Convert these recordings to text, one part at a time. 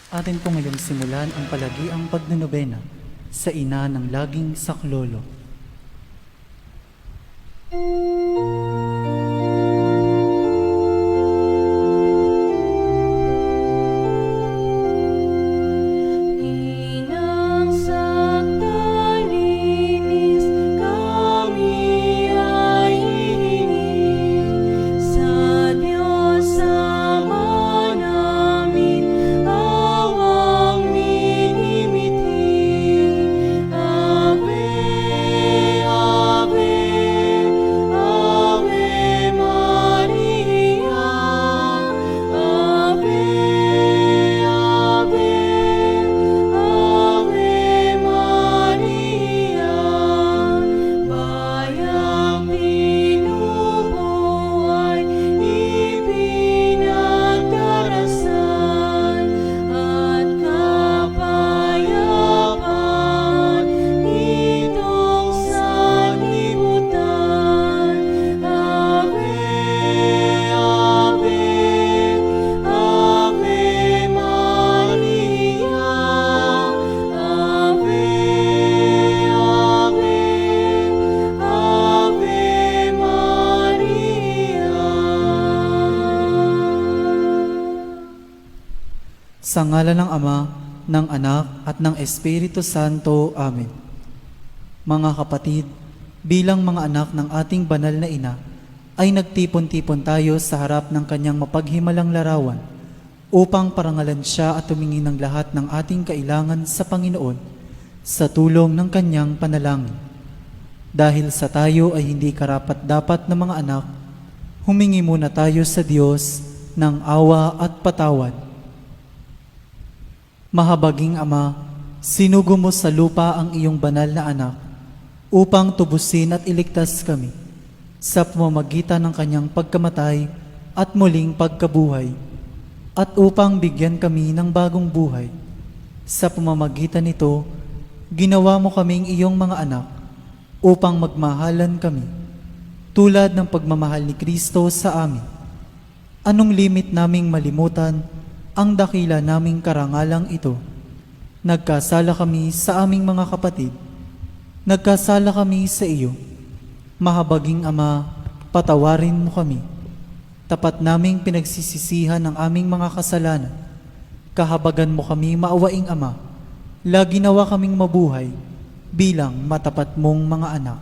Atin po ngayong simulan ang palagiang pagnanobena sa ina ng laging saklolo. Inang sakdalinis, kami ay hihingi sa Diyos Ama namin, awang minimithi. Ave, Ave, Ave Maria. Ave, Ave, Ave Maria. Bayang binubuhay, ipinagdarasan, at kapayapaan itong sanlibutan. Ave, Ave, Ave Maria. Ave, Ave, Ave Maria. Sa ngalan ng Ama, ng Anak, at ng Espiritu Santo. Amen. Mga kapatid, bilang mga anak ng ating banal na ina, ay nagtipon-tipon tayo sa harap ng kanyang mapaghimalang larawan upang parangalan siya at tumingin ng lahat ng ating kailangan sa Panginoon sa tulong ng kanyang panalangin. Dahil sa tayo ay hindi karapat-dapat na mga anak, humingi muna tayo sa Diyos ng awa at patawad. Mahabaging Ama, sinugo mo sa lupa ang iyong banal na anak upang tubusin at iligtas kami sa pamamagitan ng kanyang pagkamatay at muling pagkabuhay, at upang bigyan kami ng bagong buhay. Sa pamamagitan nito, ginawa mo kaming iyong mga anak upang magmahalan kami, tulad ng pagmamahal ni Kristo sa amin. Anong limit naming malimutan ang dakila naming karangalang ito? Nagkasala kami sa aming mga kapatid. Nagkasala kami sa iyo. Mahabaging Ama, patawarin mo kami. Tapat naming pinagsisisihan ang aming mga kasalanan. Kahabagan mo kami, maawaing Ama. Lagi nawa kaming mabuhay bilang matapat mong mga anak.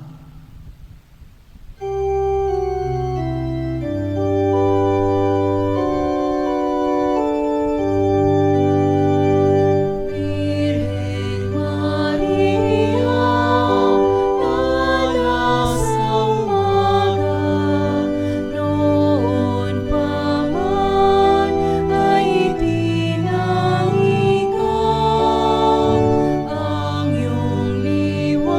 Virgen Maria, tala sa umaga, noon pa man ay itinangi ka. Ang iyong liwanag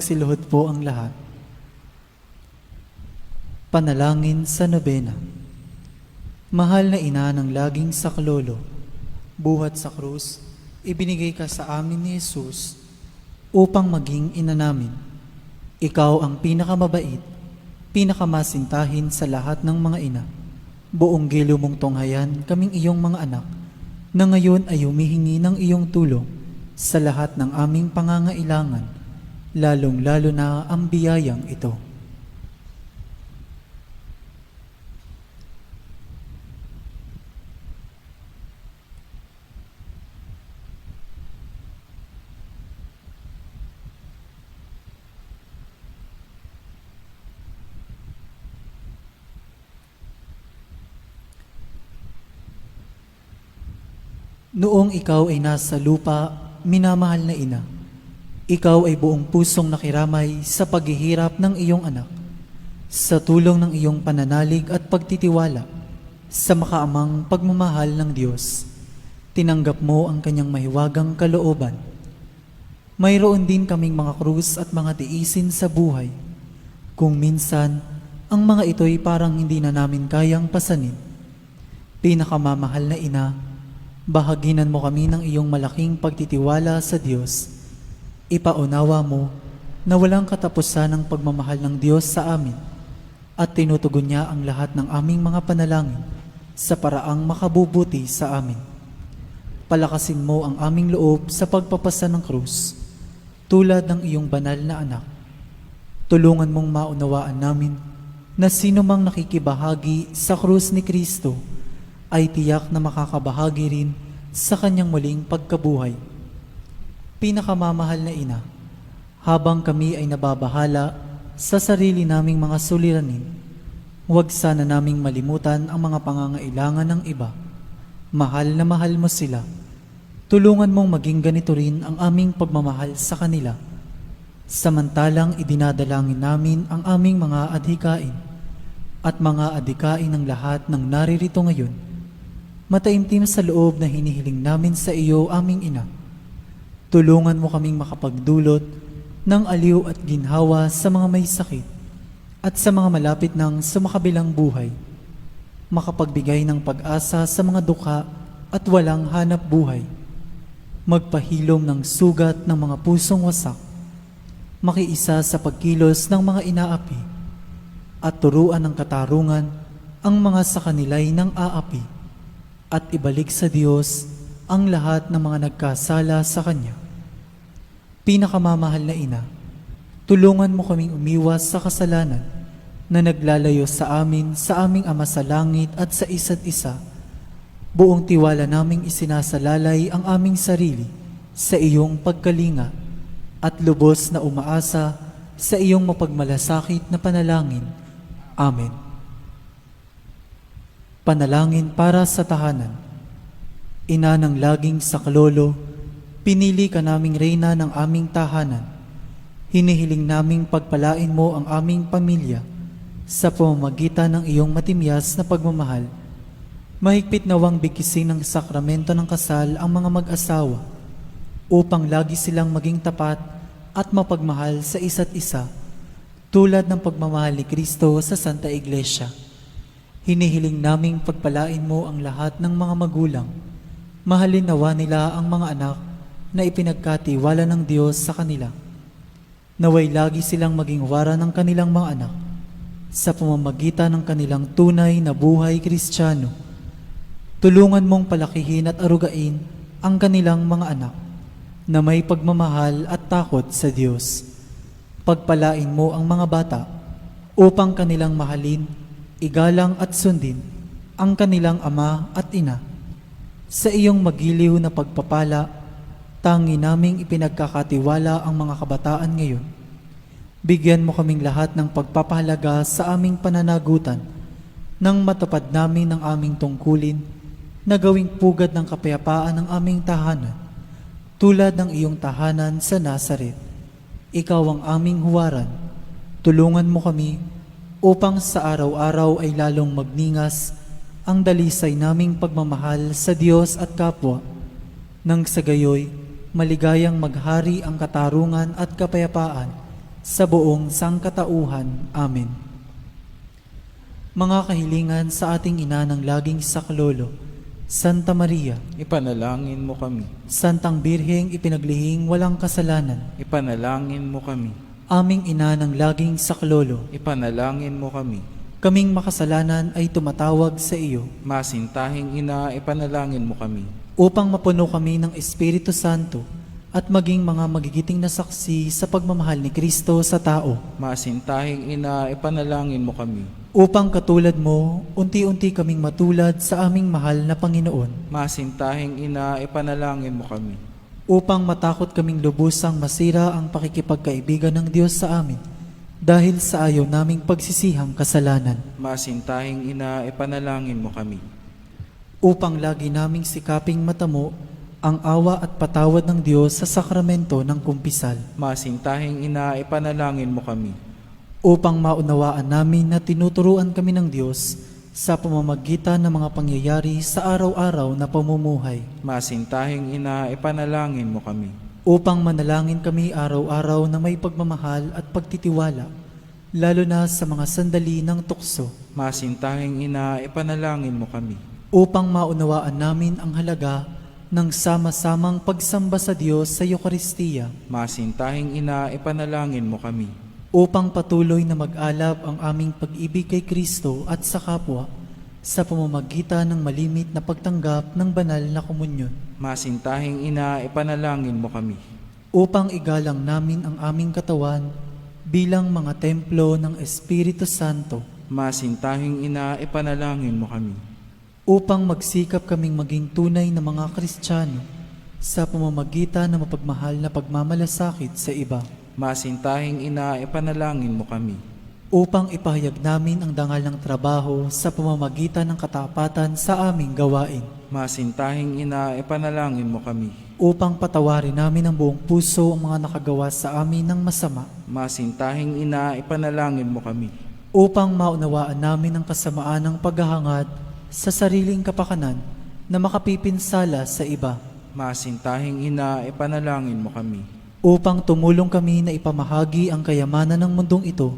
Magsiluhod po ang lahat. Panalangin sa nobena. Mahal na ina ng laging saklolo, buhat sa krus, ibinigay ka sa amin ni Jesus upang maging ina namin. Ikaw ang pinakamabait, pinakamasintahin sa lahat ng mga ina. Buong gilo mong tunghayan kaming iyong mga anak, na ngayon ay humihingi ng iyong tulong sa lahat ng aming pangangailangan, lalong-lalo na ang biyayang ito. Noong ikaw ay nasa lupa, minamahal na ina, ikaw ay buong pusong nakiramay sa paghihirap ng iyong anak, sa tulong ng iyong pananalig at pagtitiwala sa makaamang pagmamahal ng Diyos. Tinanggap mo ang kanyang mahiwagang kalooban. Mayroon din kaming mga krus at mga tiisin sa buhay. Kung minsan, ang mga ito'y parang hindi na namin kayang pasanin. Pinakamamahal na ina, bahaginan mo kami ng iyong malaking pagtitiwala sa Diyos. Ipaunawa mo na walang katapusan ang pagmamahal ng Diyos sa amin at tinutugon niya ang lahat ng aming mga panalangin sa paraang makabubuti sa amin. Palakasin mo ang aming loob sa pagpapasa ng krus, tulad ng iyong banal na anak. Tulungan mong maunawaan namin na sino mang nakikibahagi sa krus ni Kristo ay tiyak na makakabahagi rin sa kanyang muling pagkabuhay. Pinakamamahal na ina, habang kami ay nababahala sa sarili naming mga suliranin, huwag sana naming malimutan ang mga pangangailangan ng iba. Mahal na mahal mo sila. Tulungan mong maging ganito rin ang aming pagmamahal sa kanila. Samantalang idinadalangin namin ang aming mga adhikain at mga adhikain ng lahat ng naririto ngayon. Mataimtim sa loob na hinihiling namin sa iyo, aming ina. Tulungan mo kaming makapagdulot ng aliw at ginhawa sa mga may sakit at sa mga malapit ng sumakabilang buhay. Makapagbigay ng pag-asa sa mga dukha at walang hanap buhay. Magpahilom ng sugat ng mga pusong wasak. Makiisa sa pagkilos ng mga inaapi at turuan ng katarungan ang mga sa kanila'y ng aapi. At ibalik sa Diyos ang lahat ng mga nagkasala sa Kanya. Pinakamamahal na ina, tulungan mo kaming umiwas sa kasalanan na naglalayo sa amin, sa aming Ama sa langit at sa isa't isa. Buong tiwala naming isinasalalay ang aming sarili sa iyong pagkalinga at lubos na umaasa sa iyong mapagmalasakit na panalangin. Amen. Panalangin para sa tahanan. Ina ng laging saklolo, pinili ka naming reyna ng aming tahanan. Hinihiling naming pagpalain mo ang aming pamilya sa pamamagitan ng iyong matimyas na pagmamahal. Mahigpit nawang bigkisin ng sakramento ng kasal ang mga mag-asawa upang lagi silang maging tapat at mapagmahal sa isa't isa, tulad ng pagmamahal ni Kristo sa Santa Iglesia. Hinihiling naming pagpalain mo ang lahat ng mga magulang. Mahalin nawa nila ang mga anak na ipinagkatiwala ng Diyos sa kanila. Naway lagi silang maging wara ng kanilang mga anak sa pamamagitan ng kanilang tunay na buhay Kristiyano. Tulungan mong palakihin at arugain ang kanilang mga anak na may pagmamahal at takot sa Diyos. Pagpalain mo ang mga bata upang kanilang mahalin, igalang at sundin ang kanilang ama at ina. Sa iyong magiliw na pagpapala, tangi naming ipinagkakatiwala ang mga kabataan ngayon. Bigyan mo kaming lahat ng pagpapahalaga sa aming pananagutan nang matupad namin ang aming tungkulin na gawing pugad ng kapayapaan ng aming tahanan, tulad ng iyong tahanan sa Nazaret. Ikaw ang aming huwaran. Tulungan mo kami upang sa araw-araw ay lalong magningas ang dalisay naming pagmamahal sa Diyos at kapwa, nang sa gayoy maligayang maghari ang katarungan at kapayapaan sa buong sangkatauhan. Amen. Mga kahilingan sa ating ina ng laging saklolo, Santa Maria, Ipanalangin mo kami. Santang Birheng ipinaglihing walang kasalanan, Ipanalangin mo kami. aming ina ng laging saklolo, Ipanalangin mo kami. kaming makasalanan ay tumatawag sa iyo Masintahing ina, ipanalangin mo kami. upang mapuno kami ng Espiritu Santo at maging mga magigiting na saksi sa pagmamahal ni Kristo sa tao. Masintahing ina, ipanalangin mo kami. Upang katulad mo, unti-unti kaming matulad sa aming mahal na Panginoon. Masintahing ina, ipanalangin mo kami. Upang matakot kaming lubusang masira ang pakikipagkaibigan ng Diyos sa amin dahil sa ayaw naming pagsisihang kasalanan. Masintahing ina, ipanalangin mo kami. Upang lagi naming sikaping matamo ang awa at patawad ng Diyos sa sakramento ng kumpisal. Masintahing ina, ipanalangin mo kami. Upang maunawaan namin na tinuturuan kami ng Diyos sa pamamagitan ng mga pangyayari sa araw-araw na pamumuhay. Masintahing ina, ipanalangin mo kami. Upang manalangin kami araw-araw na may pagmamahal at pagtitiwala, lalo na sa mga sandali ng tukso. Masintahing ina, ipanalangin mo kami. Upang maunawaan namin ang halaga ng sama-samang pagsamba sa Diyos sa Eucharistia. Masintahing ina, ipanalangin mo kami. Upang patuloy na mag-alab ang aming pag-ibig kay Kristo at sa kapwa sa pamamagitan ng malimit na pagtanggap ng banal na komunyon. Masintahing ina, ipanalangin mo kami. Upang igalang namin ang aming katawan bilang mga templo ng Espiritu Santo. Masintahing ina, ipanalangin mo kami. Upang magsikap kaming maging tunay na mga Kristiyano sa pamamagitan ng mapagmahal na pagmamalasakit sa iba. Masintahing ina, ipanalangin mo kami. Upang ipahayag namin ang dangal ng trabaho sa pamamagitan ng katapatan sa aming gawain. Masintahing ina, ipanalangin mo kami. Upang patawarin namin ng buong puso ang mga nakagawa sa amin ng masama. Masintahing ina, ipanalangin mo kami. Upang maunawaan namin ang kasamaan ng paghahangad sa sariling kapakanan na makapipinsala sa iba. Masintahing ina, ipanalangin mo kami. Upang tumulong kami na ipamahagi ang kayamanan ng mundong ito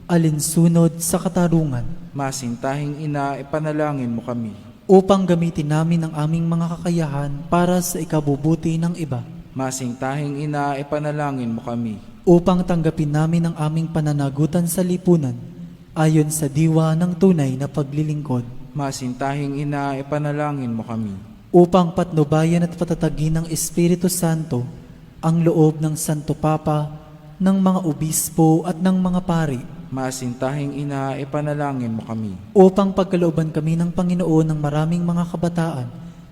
alinsunod sa katarungan. Masintahing ina, ipanalangin mo kami. Upang gamitin namin ang aming mga kakayahan para sa ikabubuti ng iba. Masintahing ina, ipanalangin mo kami. Upang tanggapin namin ang aming pananagutan sa lipunan ayon sa diwa ng tunay na paglilingkod. Masintahing ina, ipanalangin mo kami. Upang patnubayan at patatagin ng Espiritu Santo ang loob ng Santo Papa, ng mga obispo at ng mga pari. Masintahing ina, ipanalangin mo kami. Upang pagkalooban kami ng Panginoon ng maraming mga kabataan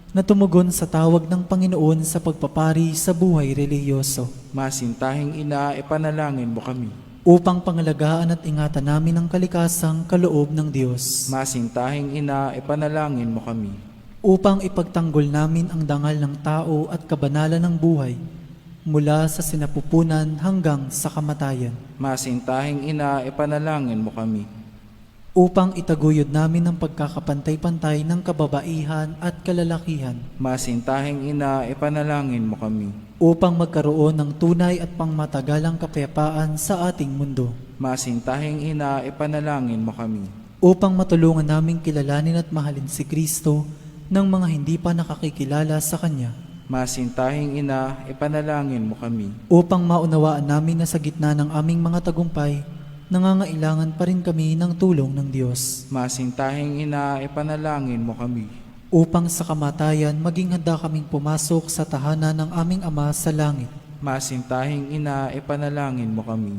na tumugon sa tawag ng Panginoon sa pagpapari sa buhay relihiyoso. Masintahing ina, ipanalangin mo kami. Upang pangalagaan at ingatan namin ang kalikasang kaloob ng Diyos. Masintahing ina, ipanalangin mo kami. Upang ipagtanggol namin ang dangal ng tao at kabanalan ng buhay mula sa sinapupunan hanggang sa kamatayan. Masintahing ina, ipanalangin mo kami. Upang itaguyod namin ang pagkakapantay-pantay ng kababaihan at kalalakihan. Masintahing ina, ipanalangin mo kami. Upang magkaroon ng tunay at pangmatagalang kapayapaan sa ating mundo. Masintahing ina, ipanalangin mo kami. Upang matulungan naming kilalanin at mahalin si Kristo ng mga hindi pa nakakikilala sa Kanya. Masintahing ina, ipanalangin mo kami. Upang maunawaan namin na sa gitna ng aming mga tagumpay, nangangailangan pa rin kami ng tulong ng Diyos. Masintahing ina, ipanalangin mo kami. Upang sa kamatayan, maging handa kaming pumasok sa tahanan ng aming Ama sa langit. Masintahing ina, ipanalangin mo kami.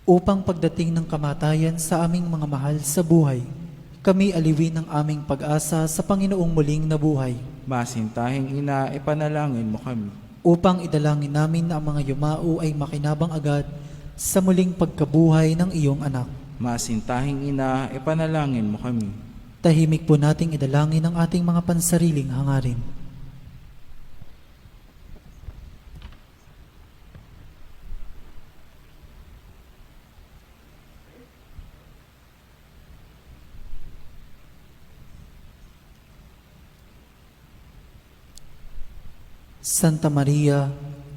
Upang pagdating ng kamatayan sa aming mga mahal sa buhay, kami aliwin ng aming pag-asa sa Panginoong muling nabuhay. Masintahing ina, ipanalangin mo kami. Upang idalangin namin na ang mga yumao ay makinabang agad sa muling pagkabuhay ng iyong anak. Masintahing ina, ipanalangin mo kami. Tahimik po nating idalangin ang ating mga pansariling hangarin. Santa Maria,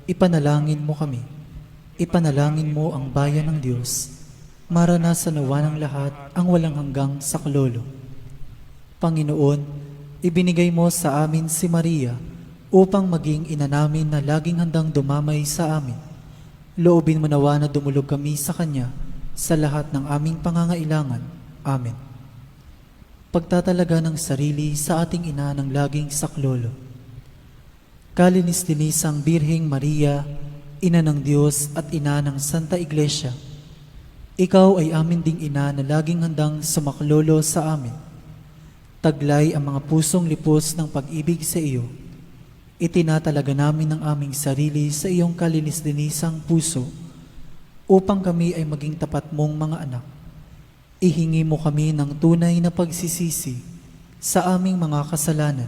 ipanalangin mo kami. Ipanalangin mo ang bayan ng Diyos. Maranasan nawa ng lahat ang walang hanggang saklolo. Panginoon, ibinigay mo sa amin si Maria upang maging ina namin na laging handang dumamay sa amin. Loobin mo nawa na dumulog kami sa Kanya sa lahat ng aming pangangailangan. Amen. Pagtatalaga ng sarili sa ating ina ng laging saklolo. Kalinis-linisang Birheng Maria, Ina ng Diyos at Ina ng Santa Iglesia, Ikaw ay amin ding ina na laging handang sumaklolo sa amin. Taglay ang mga pusong lipos ng pag-ibig sa iyo. Itinatalaga namin ang aming sarili sa iyong kalinis-linisang puso upang kami ay maging tapat mong mga anak. Ihingi mo kami ng tunay na pagsisisi sa aming mga kasalanan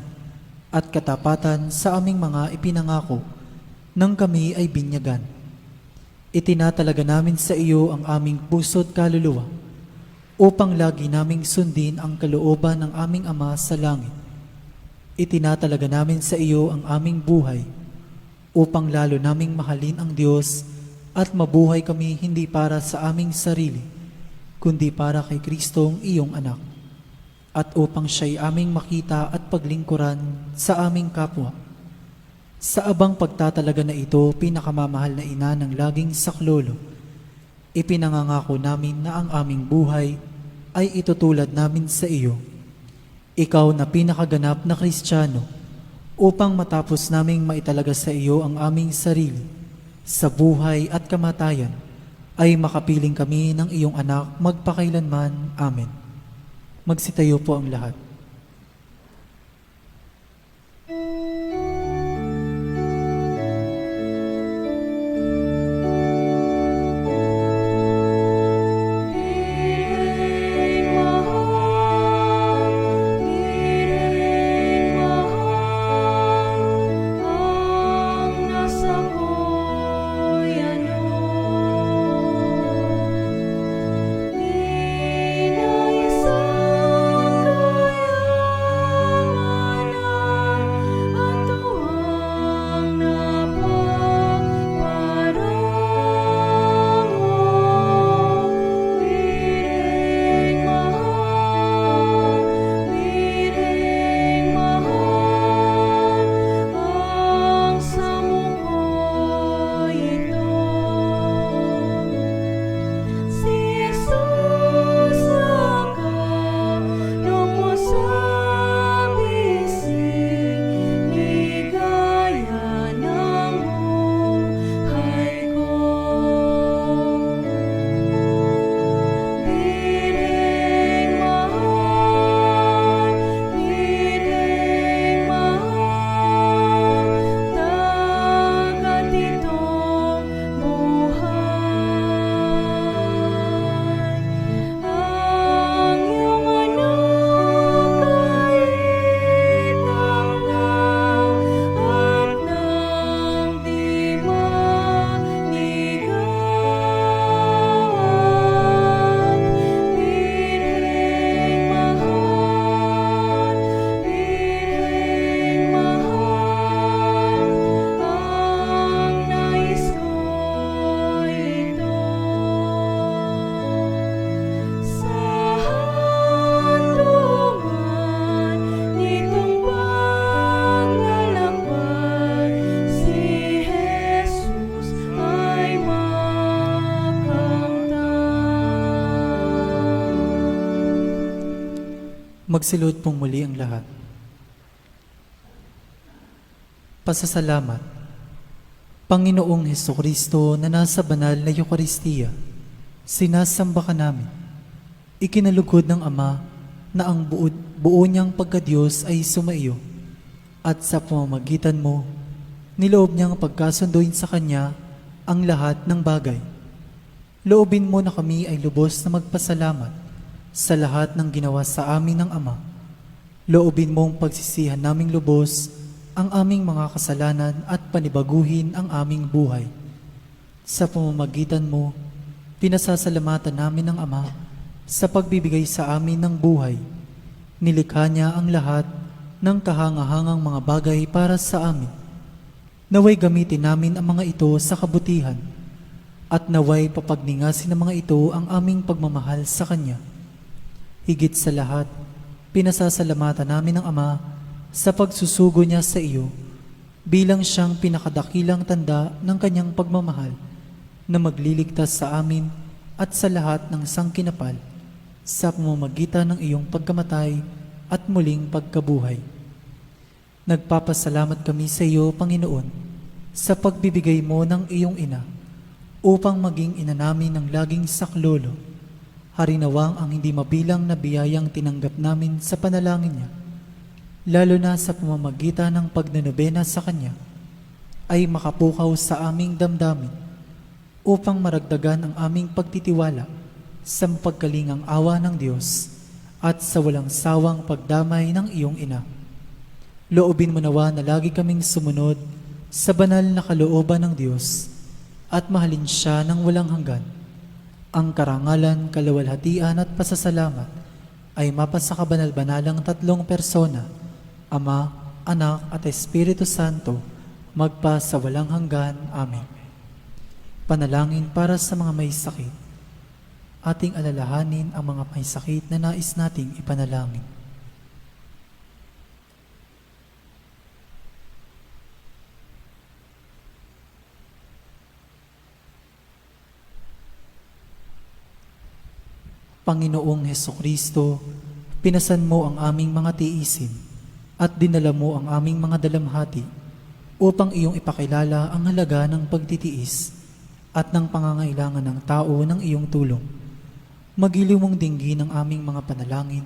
at katapatan sa aming mga ipinangako nang kami ay binyagan. Itinatalaga namin sa iyo ang aming puso't kaluluwa upang lagi naming sundin ang kalooban ng aming Ama sa langit. Itinatalaga namin sa iyo ang aming buhay upang lalo naming mahalin ang Diyos at mabuhay kami hindi para sa aming sarili, kundi para kay Kristong iyong anak, at upang siya'y aming makita at paglingkuran sa aming kapwa. Sa abang pagtatalaga na ito, pinakamamahal na ina ng laging saklolo, ipinangangako namin na ang aming buhay ay itutulad namin sa iyo. Ikaw na pinakaganap na Kristiyano, upang matapos naming maitalaga sa iyo ang aming sarili, sa buhay at kamatayan, ay makapiling kami ng iyong anak magpakailanman. Amen. Magsitayo po ang lahat. Magsilod pong muli ang lahat. Pasasalamat. Panginoong Hesukristo na nasa banal na Eucharistia, sinasamba ka namin. Ikinalugod ng Ama na ang buo niyang pagkadiyos ay sumaiyo, at sa pamamagitan mo, niloob niyang pagkasunduin sa Kanya ang lahat ng bagay. Loobin mo na kami ay lubos na magpasalamat sa lahat ng ginawa sa amin ng Ama. Loobin mong pagsisihan naming lubos ang aming mga kasalanan at panibaguhin ang aming buhay. Sa pamamagitan mo, pinasasalamatan namin ng Ama sa pagbibigay sa amin ng buhay. Nilikha niya ang lahat ng kahangahangang mga bagay para sa amin. Naway gamitin namin ang mga ito sa kabutihan at naway papagningasin ng mga ito ang aming pagmamahal sa Kanya. Higit sa lahat, pinasasalamatan namin ang Ama sa pagsusugo niya sa iyo bilang siyang pinakadakilang tanda ng Kanyang pagmamahal na magliligtas sa amin at sa lahat ng sangkinapal sa pamamagitan ng iyong pagkamatay at muling pagkabuhay. Nagpapasalamat kami sa iyo, Panginoon, sa pagbibigay mo ng iyong ina upang maging ina namin ng laging saklolo. Harinawang ang hindi mabilang na biyayang tinanggap namin sa panalangin niya, lalo na sa pamamagitan ng pagnanobena sa Kanya, ay makapukaw sa aming damdamin upang maragdagan ang aming pagtitiwala sa pagkalingang awa ng Diyos at sa walang sawang pagdamay ng iyong ina. Loobin mo nawa na lagi kaming sumunod sa banal na kalooban ng Diyos at mahalin siya ng walang hanggan. Ang karangalan, kaluwalhatian at pasasalamat ay mapasa kabanal-banalang tatlong persona, Ama, Anak at Espiritu Santo, magpa sa walang hanggan. Amen. Panalangin para sa mga may sakit. Ating alalahanin ang mga may sakit na nais nating ipanalangin. Panginoong Hesukristo, pinasan mo ang aming mga tiisin at dinala mo ang aming mga dalamhati upang iyong ipakilala ang halaga ng pagtitiis at ng pangangailangan ng tao ng iyong tulong. Magiliw mong dinggin ang aming mga panalangin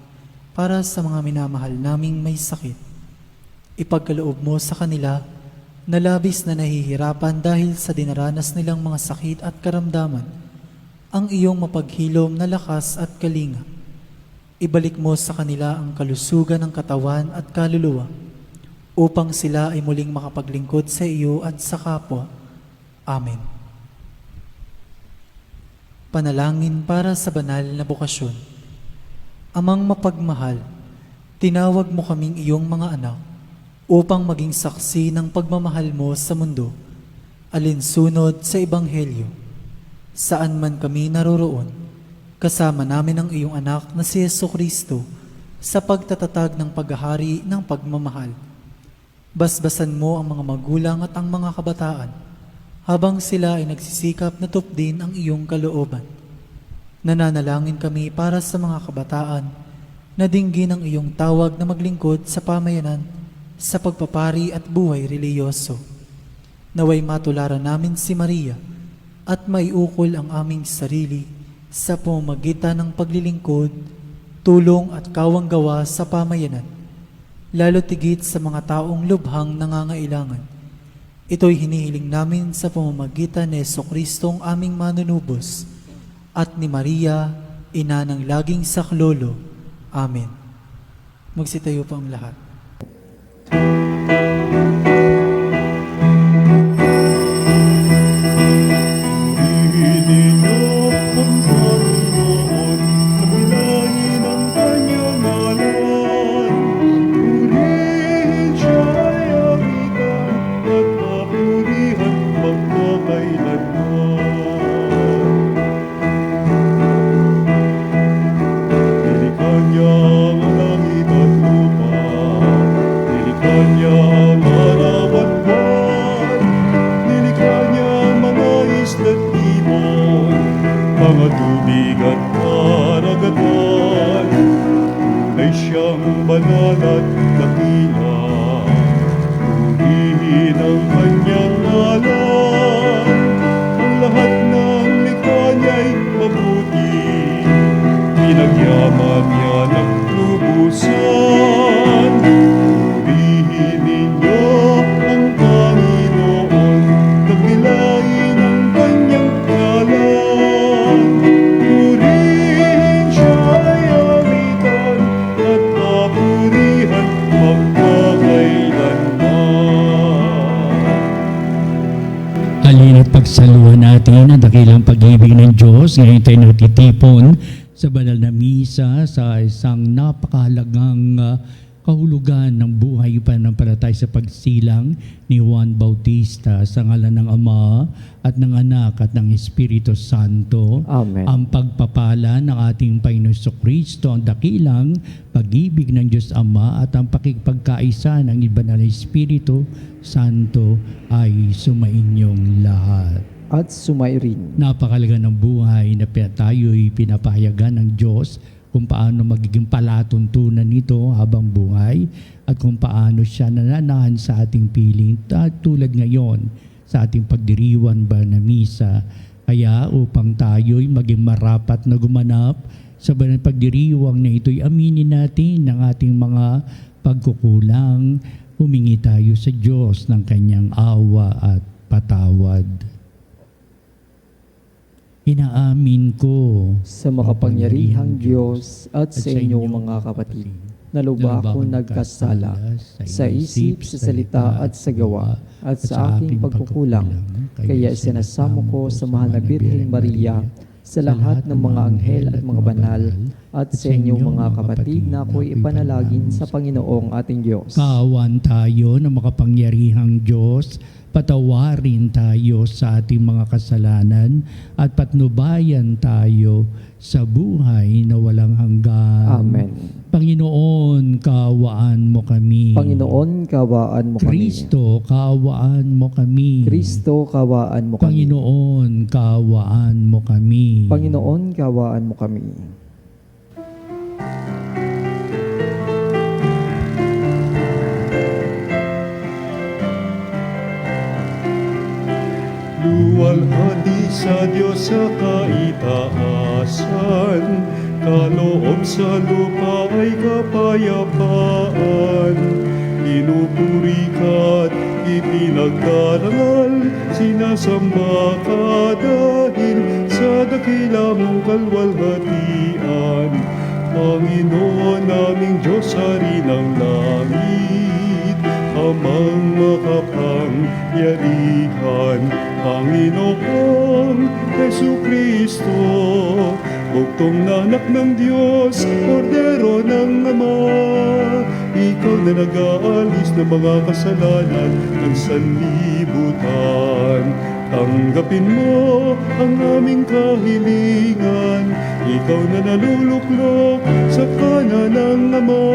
para sa mga minamahal naming may sakit. Ipagkaloob mo sa kanila na labis na nahihirapan dahil sa dinaranas nilang mga sakit at karamdaman ang iyong mapaghilom na lakas at kalinga. Ibalik mo sa kanila ang kalusugan ng katawan at kaluluwa upang sila ay muling makapaglingkod sa iyo at sa kapwa. Amen. Panalangin para sa banal na bokasyon. Amang mapagmahal, tinawag mo kaming iyong mga anak upang maging saksi ng pagmamahal mo sa mundo, alinsunod sa Ebanghelyo. Saan man kami naroroon, kasama namin ang iyong anak na si Jesucristo sa pagtatatag ng paghahari ng pagmamahal. Basbasan mo ang mga magulang at ang mga kabataan habang sila ay nagsisikap na tupdin ang iyong kalooban. Nananalangin kami para sa mga kabataan na dinggin ang iyong tawag na maglingkod sa pamayanan sa pagpapari at buhay reliyoso. Naway matularan namin si Maria at maiukol ang aming sarili sa pamamagitan ng paglilingkod, tulong at kawanggawa sa pamayanan, lalo tigit sa mga taong lubhang nangangailangan. Ito'y hinihiling namin sa pamamagitan ni Jesucristong aming manunubos at ni Maria, ina ng laging saklolo. Amen. Magsitayo po ang lahat. Mga tubig at karagatan, tunay siyang banal at dakila. Purihin ang kanyang ngalan, ang lahat ng likha niya'y mabuti. Pinagyaman niya ng lubusan. Purihin ninyo ang Panginoon, dakilain ang kanyang ngalan. Purihin siya'y awitan at papurihan magpakailanman. Halina't pagsaluhan natin ang dakilang pag-ibig ng Diyos. Ngayon tayo natitipon sa banal na misa sa isang napakahalagang kahulugan ng buhay pananampalataya sa pagsilang ni Juan Bautista sa ngalan ng Ama at ng Anak at ng Espiritu Santo. Amen. Ang pagpapala ng ating Panginoon Kristo, ang dakilang pag-ibig ng Diyos Ama at ang pakikipagkaisa ng Banal na Espiritu Santo ay sumainyong lahat. At sumairin. Napakalaga ng buhay na tayo'y pinapahayagan ng Diyos kung paano magiging palatuntunan nito habang buhay at kung paano siya nananahan sa ating piling tulad ngayon sa ating pagdiriwan ba na misa. Kaya upang tayo'y maging marapat na gumanap sa banal pagdiriwang na ito'y aminin natin ng ating mga pagkukulang, humingi tayo sa Diyos ng kanyang awa at patawad. Inaamin ko Sa makapangyarihang Diyos at sa inyong mga kapatid, na lubha akong nagkasala sa isip, sa salita at sa gawa, at sa aking pagkukulang. Kaya isinasamo ko sa mahal na Birheng Maria, sa lahat ng mga anghel at mga banal, at sa inyong mga kapatid na ako'y ipanalagin sa Panginoong ating Diyos. Kaawan tayo ng makapangyarihang Diyos, patawarin tayo sa ating mga kasalanan at patnubayan tayo sa buhay na walang hanggan. Amen. Panginoon, kaawaan mo kami. Panginoon, kawaan mo kami. Kristo, kaawaan mo kami. Kristo, kawaan mo kami. Panginoon, kaawaan mo kami. Panginoon, kawaan mo kami. Luwalhati sa Diyos sa kaitaasan, kaloob sa lupa ay kapayapaan. Pinupuri ka't ipinagdarangal, sinasamba ka dahil sa dakila mong kalwalhatian. Panginoon naming Diyos, Hari ng langit, Amang makapangyarihan, Panginoong Jesucristo, bugtong na anak ng Diyos, kordero ng Ama. Ikaw na nag-aalis ng mga kasalanan ng sanlibutan. Tanggapin mo ang aming kahilingan, ikaw na naluluklok sa kanan ng Ama.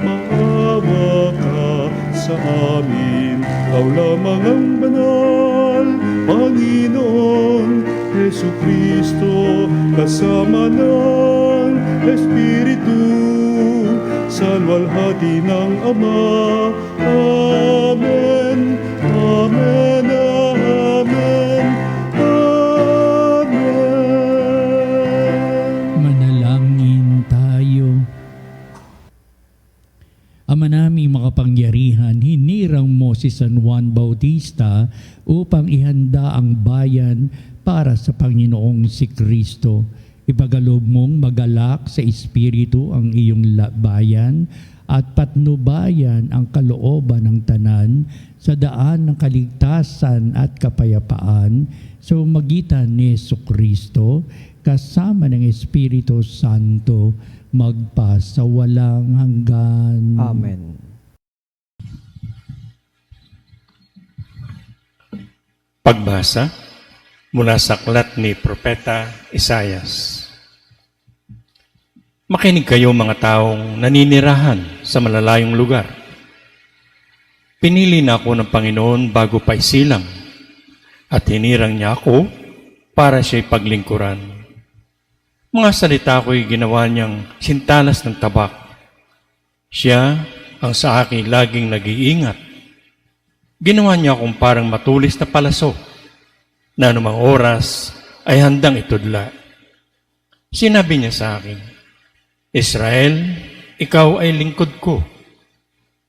Maawa ka sa amin, ikaw lamang ang banal, Panginoon Jesucristo, kasama ng Espiritu, sa luwalhati ng Ama. Amen, Amen, Amen, Amen. Manalangin tayo. Ama naming makapangyarihan, hinirang mo si San Juan Bautista upang ihanda ang bayan para sa Panginoong si Kristo. Ipagalob mong magalak sa Espiritu ang iyong bayan at patnubayan ang kalooban ng tanan sa daan ng kaligtasan at kapayapaan sa magitan ni Jesucristo kasama ng Espiritu Santo magpa sa walang hanggan. Amen. Pagbasa mula sa aklat ni Propeta Isaias. Makinig kayo mga taong naninirahan sa malalayong lugar. Pinili na ako ng Panginoon bago pa isilang, at hinirang niya ako para siya'y paglingkuran. Mga salita ko'y ginawa niyang sintalas ng tabak. Siya ang sa akin laging nag-iingat. Ginawa niya akong parang matulis na palaso, na anumang oras ay handang itudla. Sinabi niya sa akin, Israel, ikaw ay lingkod ko.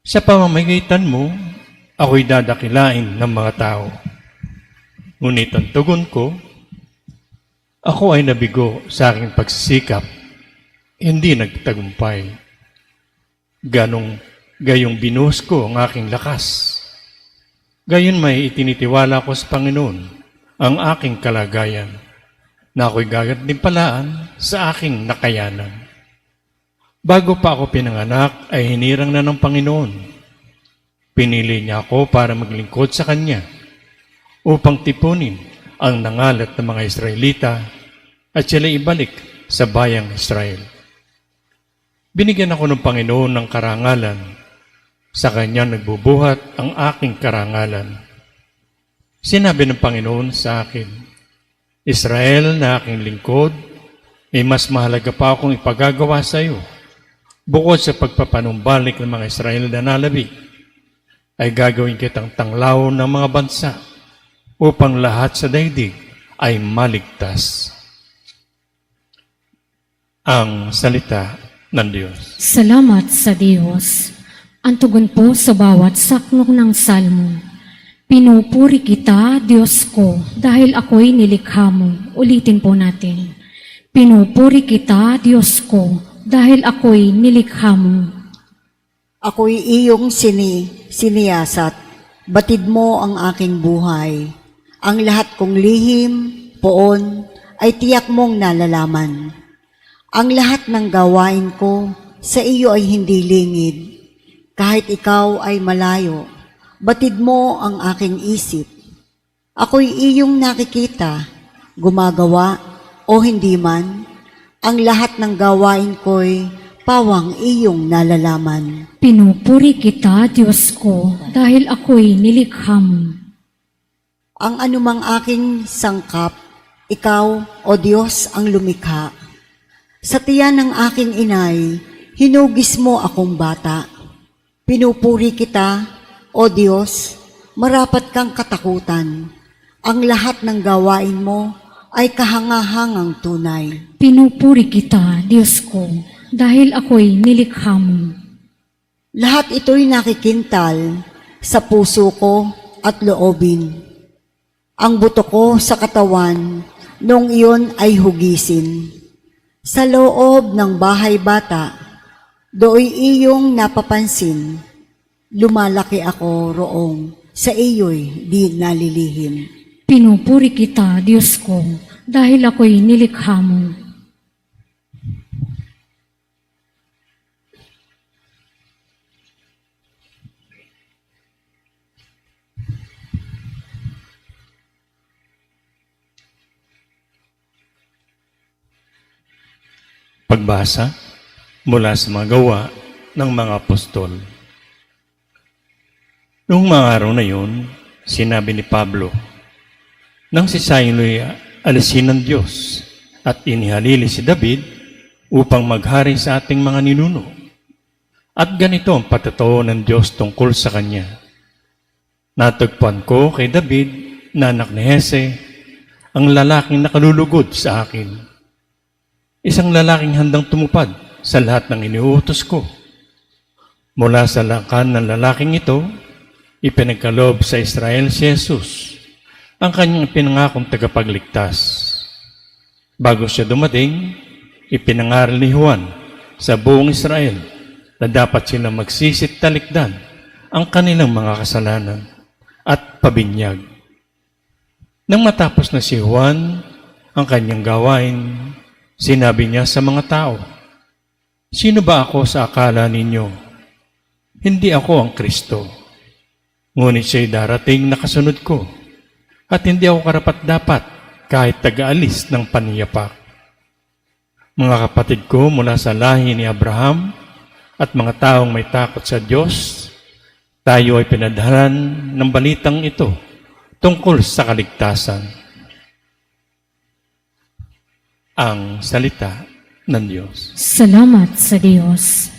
Sa pamamagitan mo, ako'y dadakilain ng mga tao. Ngunit ang tugon ko, ako ay nabigo sa aking pagsisikap, hindi nagtagumpay. Gayong binuhos ko ang aking lakas. Gayon may itinitiwala ko sa Panginoon ang aking kalagayan, na ako'y gagantimpalaan sa aking nakayanan. Bago pa ako pinanganak ay hinirang na ng Panginoon. Pinili niya ako para maglingkod sa Kanya upang tipunin ang nangalat ng mga Israelita at sila ibalik sa bayang Israel. Binigyan ako ng Panginoon ng karangalan. Sa Kanya nagbubuhat ang aking karangalan. Sinabi ng Panginoon sa akin, Israel na aking lingkod, may mas mahalaga pa akong ipagagawa sa iyo. Bukod sa pagpapanumbalik ng mga Israel na nalabi, ay gagawin kitang tanglaw ng mga bansa upang lahat sa daigdig ay maligtas. Ang salita ng Diyos. Salamat sa Diyos. Ang tugon po sa bawat saklong ng salmo. Pinupuri kita, Diyos ko, dahil ako'y nilikha mo. Ulitin po natin. Pinupuri kita, Diyos ko, dahil ako'y nilikha mo. Ako'y iyong siniyasat, batid mo ang aking buhay. Ang lahat kong lihim, poon, ay tiyak mong nalalaman. Ang lahat ng gawain ko sa iyo ay hindi lingid. Kahit ikaw ay malayo, batid mo ang aking isip. Ako'y iyong nakikita, gumagawa o hindi man, ang lahat ng gawain ko'y pawang iyong nalalaman. Pinupuri kita, Diyos ko, dahil ako'y nilikha mo. Ang anumang aking sangkap, ikaw, O Diyos, ang lumikha. Sa tiyan ng aking inay, hinugis mo akong bata. Pinupuri kita, O Diyos, marapat kang katakutan. Ang lahat ng gawain mo ay kahangahangang tunay. Pinupuri kita, Diyos ko, dahil ako'y nilikha mo. Lahat ito'y nakikintal sa puso ko at loobin. Ang buto ko sa katawan, nung iyon ay hugisin. Sa loob ng bahay bata, dooy iyong napapansin. Lumalaki ako roong, sa iyo'y di nalilihim. Pinupuri kita, Diyos ko, dahil ako'y nilikha mo. Pagbasa mula sa mga gawa ng mga apostol. Noong mga araw na yun, sinabi ni Pablo, nang si Saulo'y alisin ng Diyos at inihalili si David upang maghari sa ating mga ninuno. At ganito ang patotoo ng Diyos tungkol sa kanya. Natagpuan ko kay David na anak ni Hese, ang lalaking nakalulugod sa akin. Isang lalaking handang tumupad sa lahat ng iniuutos ko. Mula sa lakan ng lalaking ito, ipinagkaloob sa Israel si Jesus, ang kanyang pinangakong tagapagligtas. Bago siya dumating, ipinangaral ni Juan sa buong Israel na dapat silang magsisit talikdan ang kanilang mga kasalanan at pabinyag. Nang matapos na si Juan ang kanyang gawain, sinabi niya sa mga tao, sino ba ako sa akala ninyo? Hindi ako ang Kristo. Ngunit siya'y darating na kasunod ko, at hindi ako karapat-dapat kahit taga-alis ng paniyapak. Mga kapatid ko mula sa lahi ni Abraham at mga taong may takot sa Diyos, tayo ay pinadhalan ng balitang ito tungkol sa kaligtasan. Ang salita ng Diyos. Salamat sa Diyos.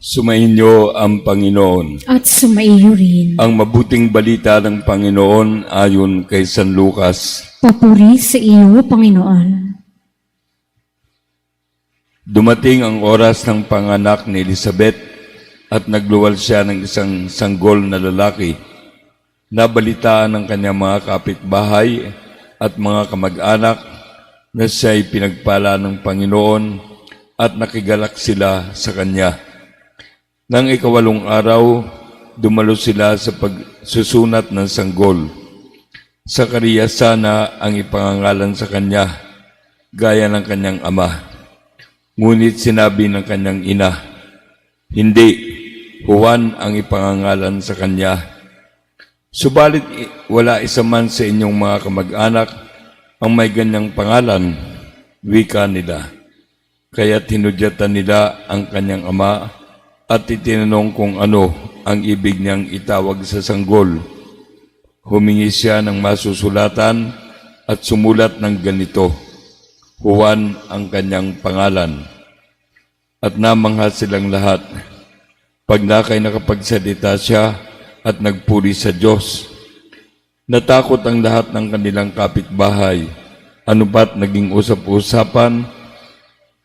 Sumainyo ang Panginoon. At sumaiyo rin. Ang mabuting balita ng Panginoon ayon kay San Lucas. Papuri sa iyo, Panginoon. Dumating ang oras ng panganak ni Elizabeth at nagluwal siya ng isang sanggol na lalaki. Nabalitaan ng kanyang mga kapitbahay at mga kamag-anak na siya'y pinagpala ng Panginoon at nakigalak sila sa kanya. Nang ikawalong araw, dumalo sila sa pagsusunat ng sanggol. Sakariya sana ang ipangangalan sa kanya, gaya ng kanyang ama. Ngunit sinabi ng kanyang ina, hindi, Juan ang ipangangalan sa kanya. Subalit wala isa man sa inyong mga kamag-anak ang may ganyang pangalan, wika nila. Kaya tinudyatan nila ang kanyang ama at itinanong kung ano ang ibig niyang itawag sa sanggol. Humingi siya ng masusulatan at sumulat ng ganito, Juan ang kanyang pangalan. At namangha silang lahat. Pagnakay nakapagsalita siya at nagpuri sa Diyos. Natakot ang lahat ng kanilang kapitbahay. Ano ba't naging usap-usapan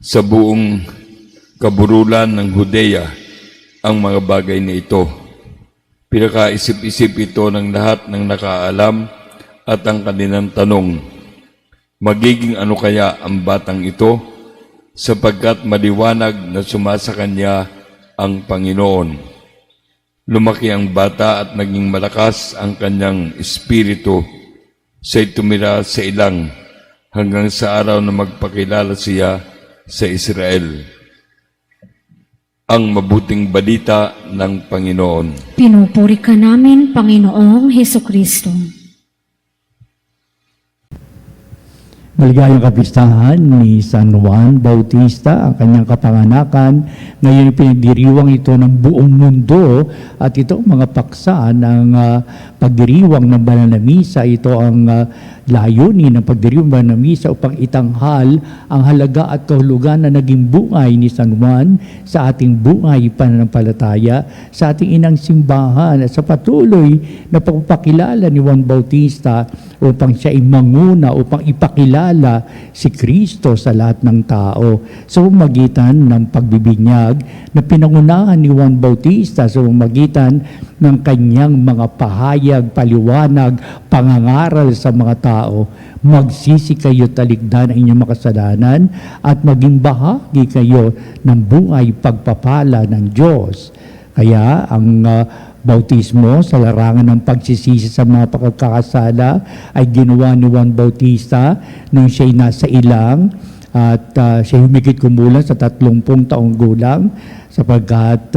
sa buong kaburulan ng Judea ang mga bagay na ito. Pinakaisip-isip ito ng lahat ng nakaalam at ang kanilang tanong, magiging ano kaya ang batang ito sapagkat maliwanag na sumasa kanya ang Panginoon. Lumaki ang bata at naging malakas ang kanyang espiritu. Siya'y tumira sa ilang hanggang sa araw na magpakilala siya sa Israel. Ang mabuting balita ng Panginoon. Pinupuri ka namin, Panginoong Hesukristo. Maligayang kapistahan ni San Juan Bautista, ang kanyang kapanganakan. Ngayon pinagdiriwang ito ng buong mundo at ito mga paksa ng pagdiriwang ng banal na misa. Ito ang layunin ng pagdiriwang ng banal na misa upang itanghal ang halaga at kahulugan na naging buhay ni San Juan sa ating buhay pananampalataya, sa ating inang simbahan at sa patuloy na pagpapakilala ni Juan Bautista upang siya ay manguna, upang ipakilala si Kristo sa lahat ng tao sa pamamagitan ng pagbibinyag na pinangunahan ni Juan Bautista sa pamamagitan ng kanyang mga pahayag, paliwanag, pangangaral sa mga tao. Magsisi kayo talikdan ang inyong makasalanan at maging bahagi kayo ng buhay pagpapala ng Diyos. Kaya ang bautismo sa larangan ng pagsisisi sa mga pagkakasala ay ginawa ni Juan Bautista nung siya'y nasa ilang at siya humigit kumulang sa 30 taong gulang sapagkat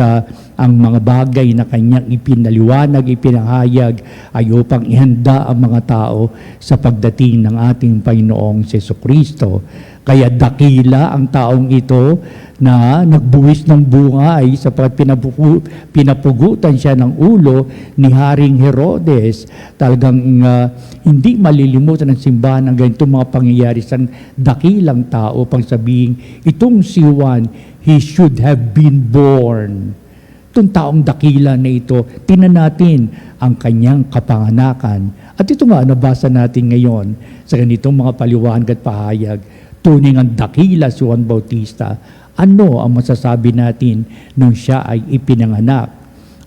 ang mga bagay na kanyang ipinaliwanag, ipinahayag ay upang ihanda ang mga tao sa pagdating ng ating Panginoong Jesucristo. Kaya dakila ang taong ito na nagbuwis ng buhay sapagkat pinapugutan siya ng ulo ni Haring Herodes. Talagang hindi malilimutan ng simbahan ang ganitong mga pangyayari sa dakilang tao upang sabihin, itong si Juan, he should have been born. Itong taong dakila na ito, tingnan natin ang kanyang kapanganakan. At ito nga, nabasa natin ngayon sa ganitong mga paliwanag at pahayag. Tuning ang dakila si Juan Bautista. Ano ang masasabi natin nung siya ay ipinanganak?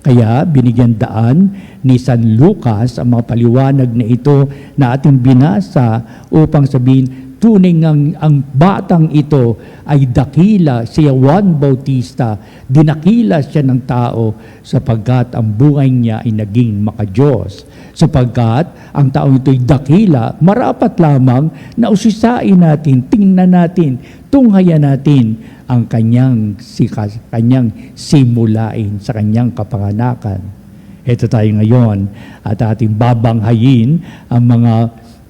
Kaya binigyan daan ni San Lucas ang mga paliwanag na ito na ating binasa upang sabihin, tuning ang batang ito ay dakila, si Juan Bautista. Dinakila siya ng tao sapagkat ang buhay niya ay naging makadiyos. Sapagkat ang taong ito ay dakila, marapat lamang na usisain natin, tingnan natin, tunghayan natin ang kanyang simulain sa kanyang kapanganakan. Ito tayo ngayon at ating babanghayin ang mga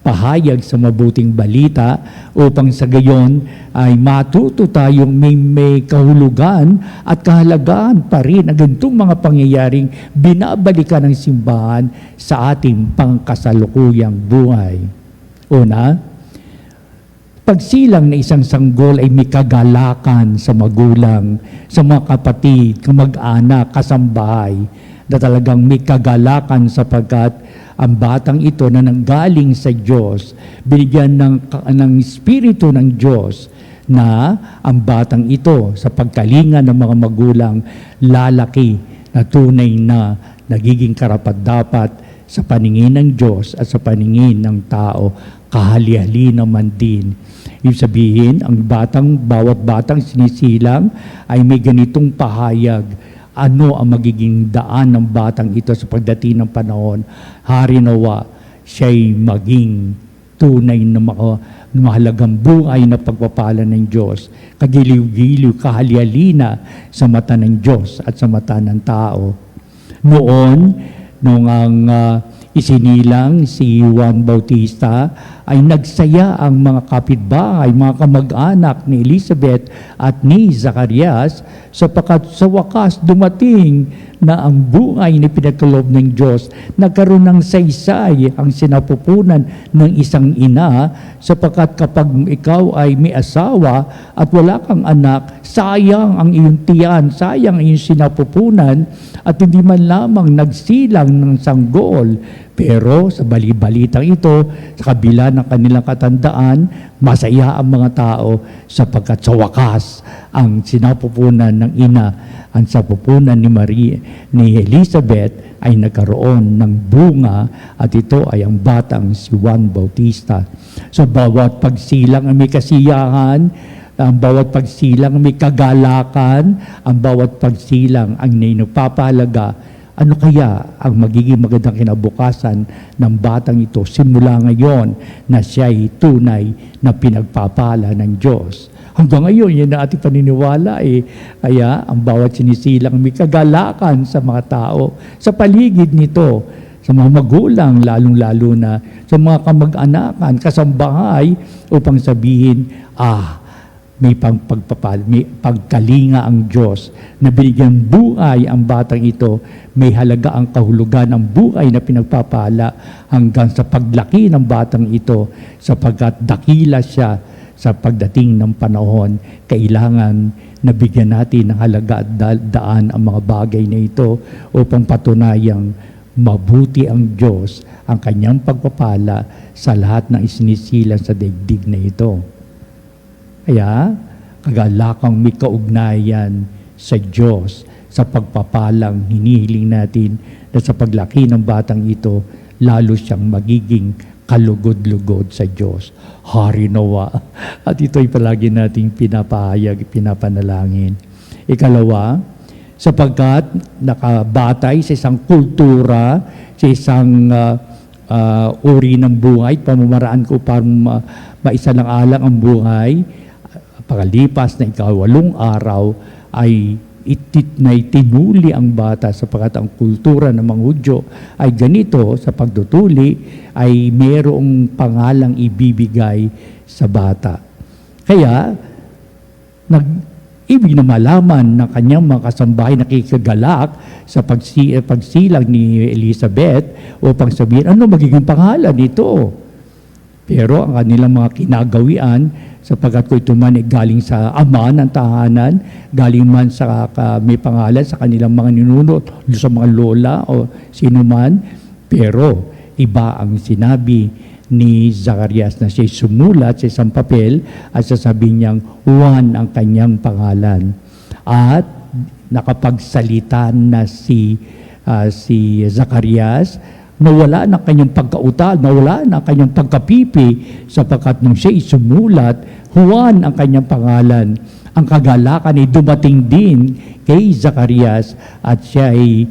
pahayag sa mabuting balita upang sa gayon ay matuto tayong may kahulugan at kahalagaan pa rin ang ganitong mga pangyayaring binabalikan ng simbahan sa ating pangkasalukuyang buhay. Una, pagsilang na isang sanggol ay may kagalakan sa magulang, sa mga kapatid, kamag-anak, kasambahay, na talagang may kagalakan sapagkat ang batang ito na nanggaling sa Diyos, binigyan ng Espiritu ng Diyos, na ang batang ito sa pagkalinga ng mga magulang lalaki na tunay na nagiging karapat-dapat sa paningin ng Diyos at sa paningin ng tao, kahali-hali naman din. Ibig sabihin, bawat batang sinisilang ay may ganitong pahayag. Ano ang magiging daan ng batang ito sa pagdating ng panahon? Hari nawa, siya'y maging tunay na mahalagang buhay na pagpapala ng Diyos, kagiliw-giliw, kahali-halina sa mata ng Diyos at sa mata ng tao. Noon, nung ang isinilang si Juan Bautista, ay nagsaya ang mga kapitbahay, mga kamag-anak ni Elizabeth at ni Zacarias, sapagkat sa wakas dumating na ang buhay ni pinagkaloob ng Diyos. Nagkaroon ng saysay ang sinapupunan ng isang ina, sapagkat kapag ikaw ay may asawa at wala kang anak, sayang ang iyong tiyan, sayang ang iyong sinapupunan, at hindi man lamang nagsilang ng sanggol. Pero sa balitang ito, sa kabila ng kanilang katandaan, masaya ang mga tao sapagkat sa wakas ang sinapupunan ng ina, ang sapupunan ni Elizabeth ay nagkaroon ng bunga, at ito ay ang batang si Juan Bautista. So bawat pagsilang ay may kasiyahan, ang bawat pagsilang may kagalakan, ang bawat pagsilang ang nagpapahalaga. Ano kaya ang magiging magandang kinabukasan ng batang ito simula ngayon na siya ay tunay na pinagpapala ng Diyos? Hanggang ngayon, yan ang ating paniniwala eh. Kaya ang bawat sinisilang may kagalakan sa mga tao, sa paligid nito, sa mga magulang, lalong-lalo na sa mga kamag-anakan, kasambahay, upang sabihin, may may pagkalinga ang Diyos na binigyan buhay ang batang ito, may halaga ang kahulugan ng buhay na pinagpapala hanggang sa paglaki ng batang ito, sapagkat dakila siya sa pagdating ng panahon. Kailangan nabigyan natin ng halaga at daan ang mga bagay na ito upang patunayang mabuti ang Diyos, ang kanyang pagpapala sa lahat ng isinisilang sa daigdig na ito. Kaya, kagalakang may kaugnayan sa Diyos sa pagpapalang hinihiling natin na sa paglaki ng batang ito, lalo siyang magiging kalugod-lugod sa Diyos. Hari nawa. At ito'y palagi nating pinapahayag, pinapanalangin. Ikalawa, sapagkat nakabatay sa isang kultura, sa isang uri ng buhay, pamamaraan ko para maisalang-alang ang buhay, pagkalipas na 8 araw ay tinuli ang bata, sapagkat ang kultura ng mga Hudyo ay ganito, sa pagtutuli ay mayroong pangalang ibibigay sa bata. Kaya ibig na malaman ng kanyang mga kasambahay na kikigalak sa pagsilang ni Elizabeth upang sabihin, ano magiging pangalan nito? Pero ang kanilang mga kinagawian, sapagkat ko ito man ay galing sa ama ng tahanan, galing man sa may pangalan sa kanilang mga ninunod, sa mga lola o sino man, pero iba ang sinabi ni Zacarias na siya sumulat sa isang papel at sasabihin niyang Juan ang kanyang pangalan. At nakapagsalita na si Zacarias, nawala na kanyang pagkautal, nawala na kanyang pagkapipi, sapagkat nung siya sumulat, Juan ang kanyang pangalan. Ang kagalakan ay dumating din kay Zacarias at siya ay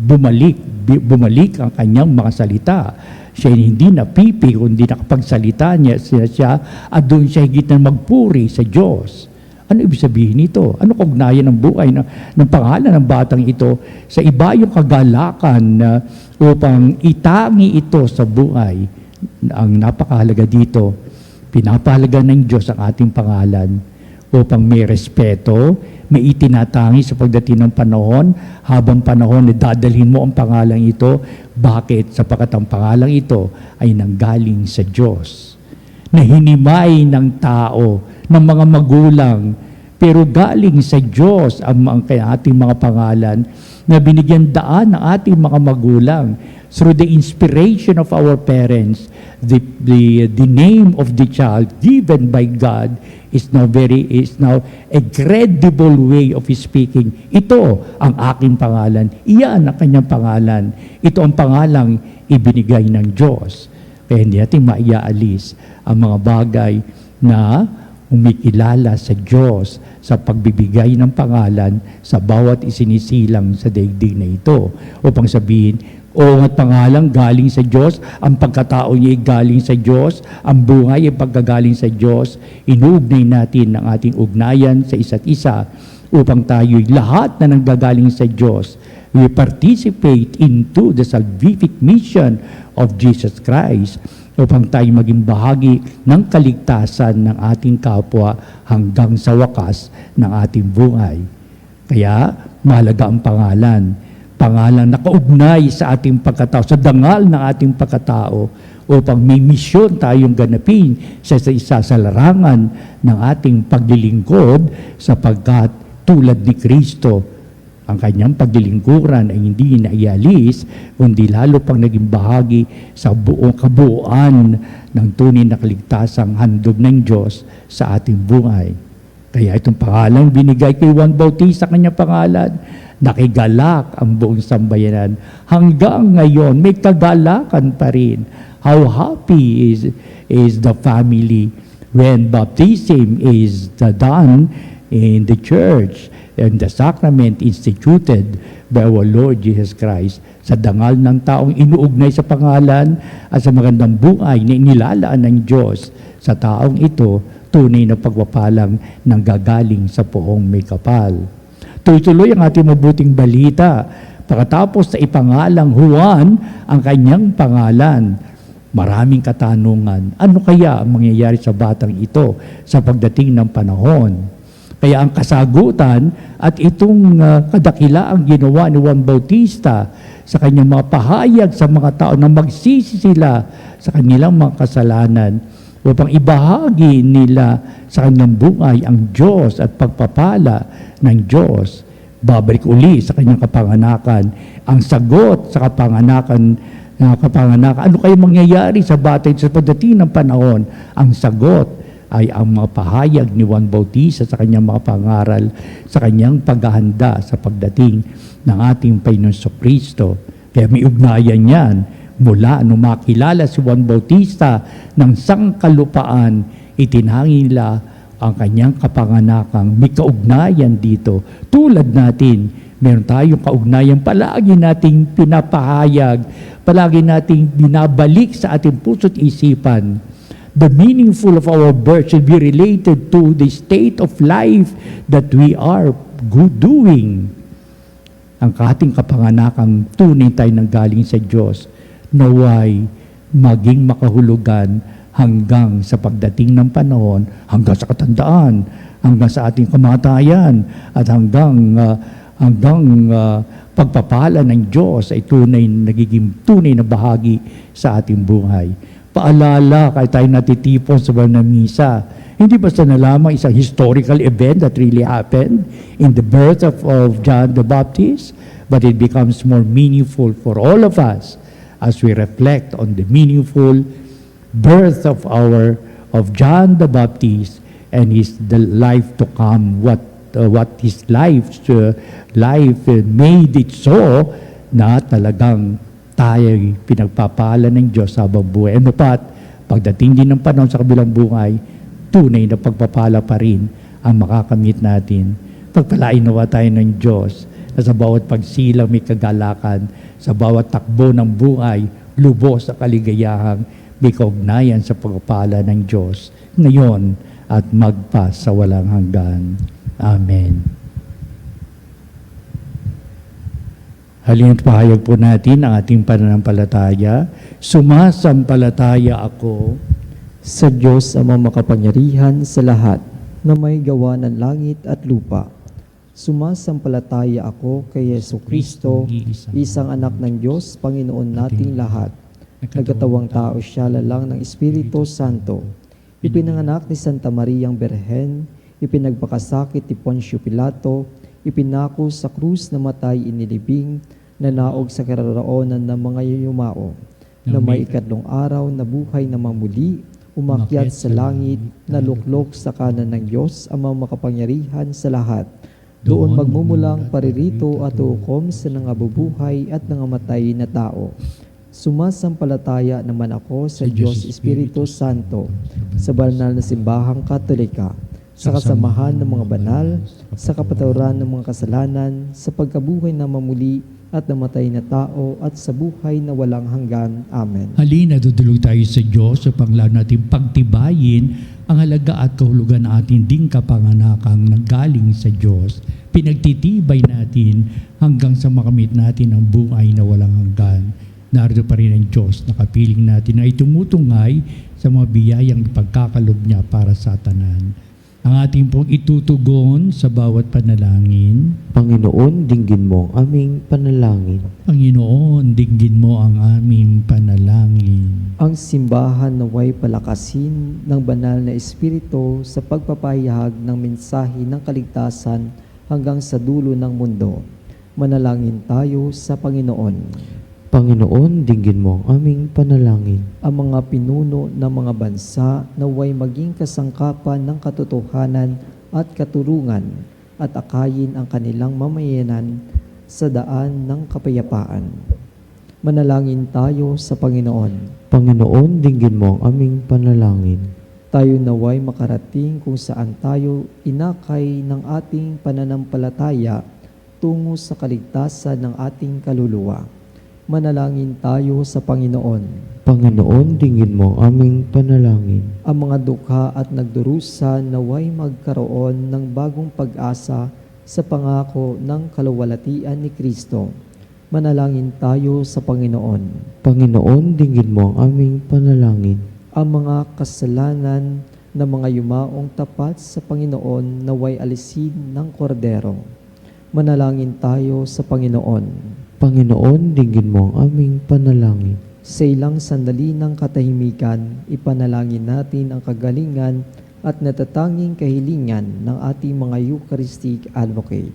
bumalik ang kanyang mga salita. Siya ay hindi napipi, kundi nakapagsalita siya at doon siya higit na magpuri sa Diyos. Ano ibig sabihin nito? Ano kaugnayan ng buhay ng pangalan ng batang ito sa iba yung kagalakan upang itangi ito sa buhay? Ang napakahalaga dito, pinapahalaga ng Diyos ang ating pangalan upang may respeto, may itinatangi sa pagdating ng panahon, habang panahon na dadalhin mo ang pangalang ito. Bakit? Sapagkat ang pangalang ito ay nanggaling sa Diyos. na hinimay ng tao, ng mga magulang, pero galing sa Diyos ang ating mga pangalan na binigyan daan ng ating mga magulang through the inspiration of our parents. The name of the child given by God is now a credible way of speaking. Ito ang aking pangalan. Iyan ang kanyang pangalan. Ito ang pangalang ibinigay ng Diyos. Kaya hindi natin maiaalis ang mga bagay na umikilala sa Diyos sa pagbibigay ng pangalan sa bawat isinisilang sa daigdig na ito. Upang sabihin, o at pangalang galing sa Diyos, ang pagkatao niya ay galing sa Diyos, ang buhay ay pagkagaling sa Diyos, inuugnay natin ang ating ugnayan sa isa't isa upang tayo'y lahat na nanggagaling sa Diyos, we participate into the salvific mission of Jesus Christ upang tayo maging bahagi ng kaligtasan ng ating kapwa hanggang sa wakas ng ating buhay. Kaya mahalaga ang pangalan nakaugnay sa ating pagkatao, sa dangal ng ating pagkatao upang may misyon tayong ganapin sa isa sa larangan ng ating paglilingkod sapagkat tulad ni Kristo, ang kanyang paglilingkuran ay hindi naialis, kundi lalo pang naging bahagi sa buong kabuuan ng tunay na kaligtasang handog ng Diyos sa ating buhay. Kaya itong pangalang binigay kay Juan Bautista, kanyang pangalan, nakigalak ang buong sambayanan. Hanggang ngayon, may kagalakan pa rin. How happy is the family when baptism is done in the church and the sacrament instituted by our Lord Jesus Christ sa dangal ng taong inuugnay sa pangalan at sa magandang buhay na inilalaan ng Diyos sa taong ito, tunay na pagpapalang nanggagaling sa poong may kapal. Tuloy-tuloy ang ating mabuting balita. Pagkatapos sa ipangalang Juan ang kanyang pangalan, maraming katanungan. Ano kaya ang mangyayari sa batang ito sa pagdating ng panahon? Kaya ang kasagutan at itong kadakilaang ginawa ni Juan Bautista sa kanyang mga pahayag sa mga tao na magsisi sila sa kanilang mga kasalanan upang ibahagi nila sa kanyang buhay ang Diyos at pagpapala ng Diyos. Babalik uli sa kanyang kapanganakan. Ang sagot sa kapanganakan, ano kayo mangyayari sa batay sa pagdating ng panahon? Ang sagot ay ang mga pahayag ni Juan Bautista sa kanyang mga pangaral, sa kanyang paghahanda sa pagdating ng ating Panginoon Kristo. Kaya may ugnayan yan. Mula nung makilala si Juan Bautista ng sangkalupaan, itinangin nila ang kanyang kapanganakang may kaugnayan dito. Tulad natin, meron tayong kaugnayan, palagi nating pinapahayag, palagi nating binabalik sa ating puso't isipan. The meaningful of our birth should be related to the state of life that we are doing. Ang ating kapanganakang tunay tayo nang galing sa Diyos, naway maging makahulugan hanggang sa pagdating ng panahon, hanggang sa katandaan, hanggang sa ating kamatayan, at hanggang pagpapala ng Diyos ay nagiging tunay na bahagi sa ating buhay. Paalala, kahit tayo natitipon sa banal na misa, hindi basta na lamang isang historical event that really happened in the birth of John the Baptist, but it becomes more meaningful for all of us as we reflect on the meaningful birth of John the Baptist and the life to come, what his life made it so na talagang tayo'y pinagpapala ng Diyos sa habang buhay. Ano pat, pagdating din ng panahon sa kabilang buhay, tunay na pagpapala pa rin ang makakamit natin. Pagpalain nawa tayo ng Diyos na sa bawat pagsilang may kagalakan, sa bawat takbo ng buhay, lubos sa kaligayahang may kaugnayan sa pagpapala ng Diyos ngayon at magpa sa walang hanggan. Amen. Halina't pahayag po natin ang ating pananampalataya. Sumasampalataya ako sa Diyos ang makapangyarihan sa lahat na may gawa ng langit at lupa. Sumasampalataya ako kay Jesucristo, isang anak ng Diyos, Panginoon nating lahat. Nagkatawang tao siya lalang ng Espiritu Santo. ipinanganak ni Santa Mariang Berhen, ipinagpakasakit ni Poncio Pilato, ipinako sa krus na matay inilibing, nanaog sa kararoonan ng mga yumao, na may ikatlong araw na buhay na mamuli, umakyat sa langit, naluklok sa kanan ng Diyos ang mga makapangyarihan sa lahat. Doon magmumulang paririto at hukom sa nangabubuhay at nangamatay na tao. Sumasampalataya naman ako sa Diyos Espiritu Santo, sa banal na simbahang Katolika, sa kasamahan ng mga banal, sa kapatawaran ng mga kasalanan, sa pagkabuhay na mamuli at namatay na tao at sa buhay na walang hanggan. Amen. Halina, dudulog tayo sa Diyos upang lalo natin pagtibayin ang halaga at kahulugan ng ating ding kapanganakang nanggaling sa Diyos. Pinagtitibay natin hanggang sa makamit natin ang buhay na walang hanggan. Narito pa rin ang Diyos na kapiling natin ay tumutungay sa mga biyayang ipagkakalob niya para sa tanan. Ang ating pong itutugon sa bawat panalangin. Panginoon, dinggin mo ang aming panalangin. Panginoon, dinggin mo ang aming panalangin. Ang simbahan naway palakasin ng banal na Espiritu sa pagpapahayag ng mensahe ng kaligtasan hanggang sa dulo ng mundo. Manalangin tayo sa Panginoon. Panginoon, dinggin mo ang aming panalangin. Ang mga pinuno ng mga bansa naway maging kasangkapan ng katotohanan at katurungan at akayin ang kanilang mamayanan sa daan ng kapayapaan. Manalangin tayo sa Panginoon. Panginoon, dinggin mo ang aming panalangin. Tayo naway makarating kung saan tayo inakay ng ating pananampalataya tungo sa kaligtasan ng ating kaluluwa. Manalangin tayo sa Panginoon. Panginoon, dinggin mo ang aming panalangin. Ang mga dukha at nagdurusa naway magkaroon ng bagong pag-asa sa pangako ng kaluwalhatian ni Kristo. Manalangin tayo sa Panginoon. Panginoon, dinggin mo ang aming panalangin. Ang mga kasalanan ng mga yumaong tapat sa Panginoon naway alisin ng kordero. Manalangin tayo sa Panginoon. Panginoon, dinggin mo ang aming panalangin. Sa ilang sandali ng katahimikan, ipanalangin natin ang kagalingan at natatanging kahilingan ng ating mga Eucharistic Advocate.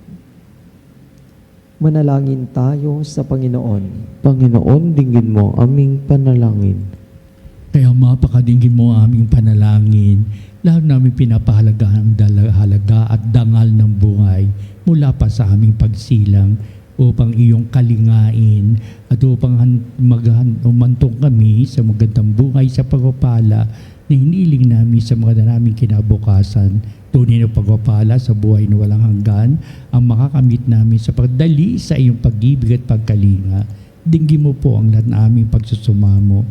Manalangin tayo sa Panginoon. Panginoon, dinggin mo ang aming panalangin. Kaya mapakadinggin mo ang aming panalangin, lalo namin pinapahalagahan ang halaga at dangal ng buhay mula pa sa aming pagsilang upang iyong kalingain at upang umantong kami sa magandang buhay sa pagpapala na hiniling namin sa mga naming kinabukasan. Tunay na pagpapala sa buhay na walang hanggan ang makakamit namin sa pagdali sa iyong pag-ibig at pagkalinga. Dinggin mo po ang lahat na aming pagsusumamo,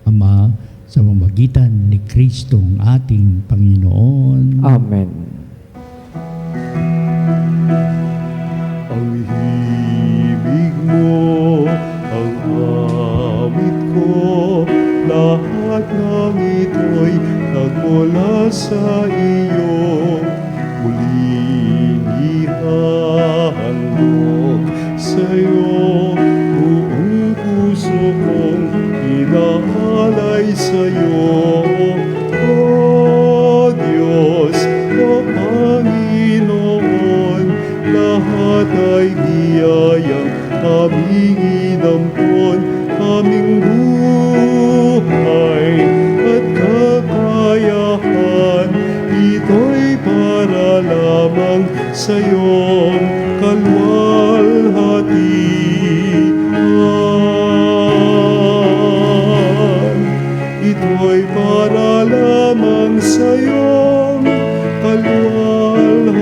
Ama, sa mamagitan ni Kristong ating Panginoon. Amen. Ang himig mo, ang awit ko, lahat ng ito'y nagmula sa iyo. Muling ihahandog sa iyo, buong puso kong inaalay sa iyo. O Diyos, o Panginoon, lahat ay biyayang aming inampon, aming buhay at kakayahan. Ito'y para lamang sa iyong kalwalhatian. Ito'y para lamang sa iyong kalwalhatian.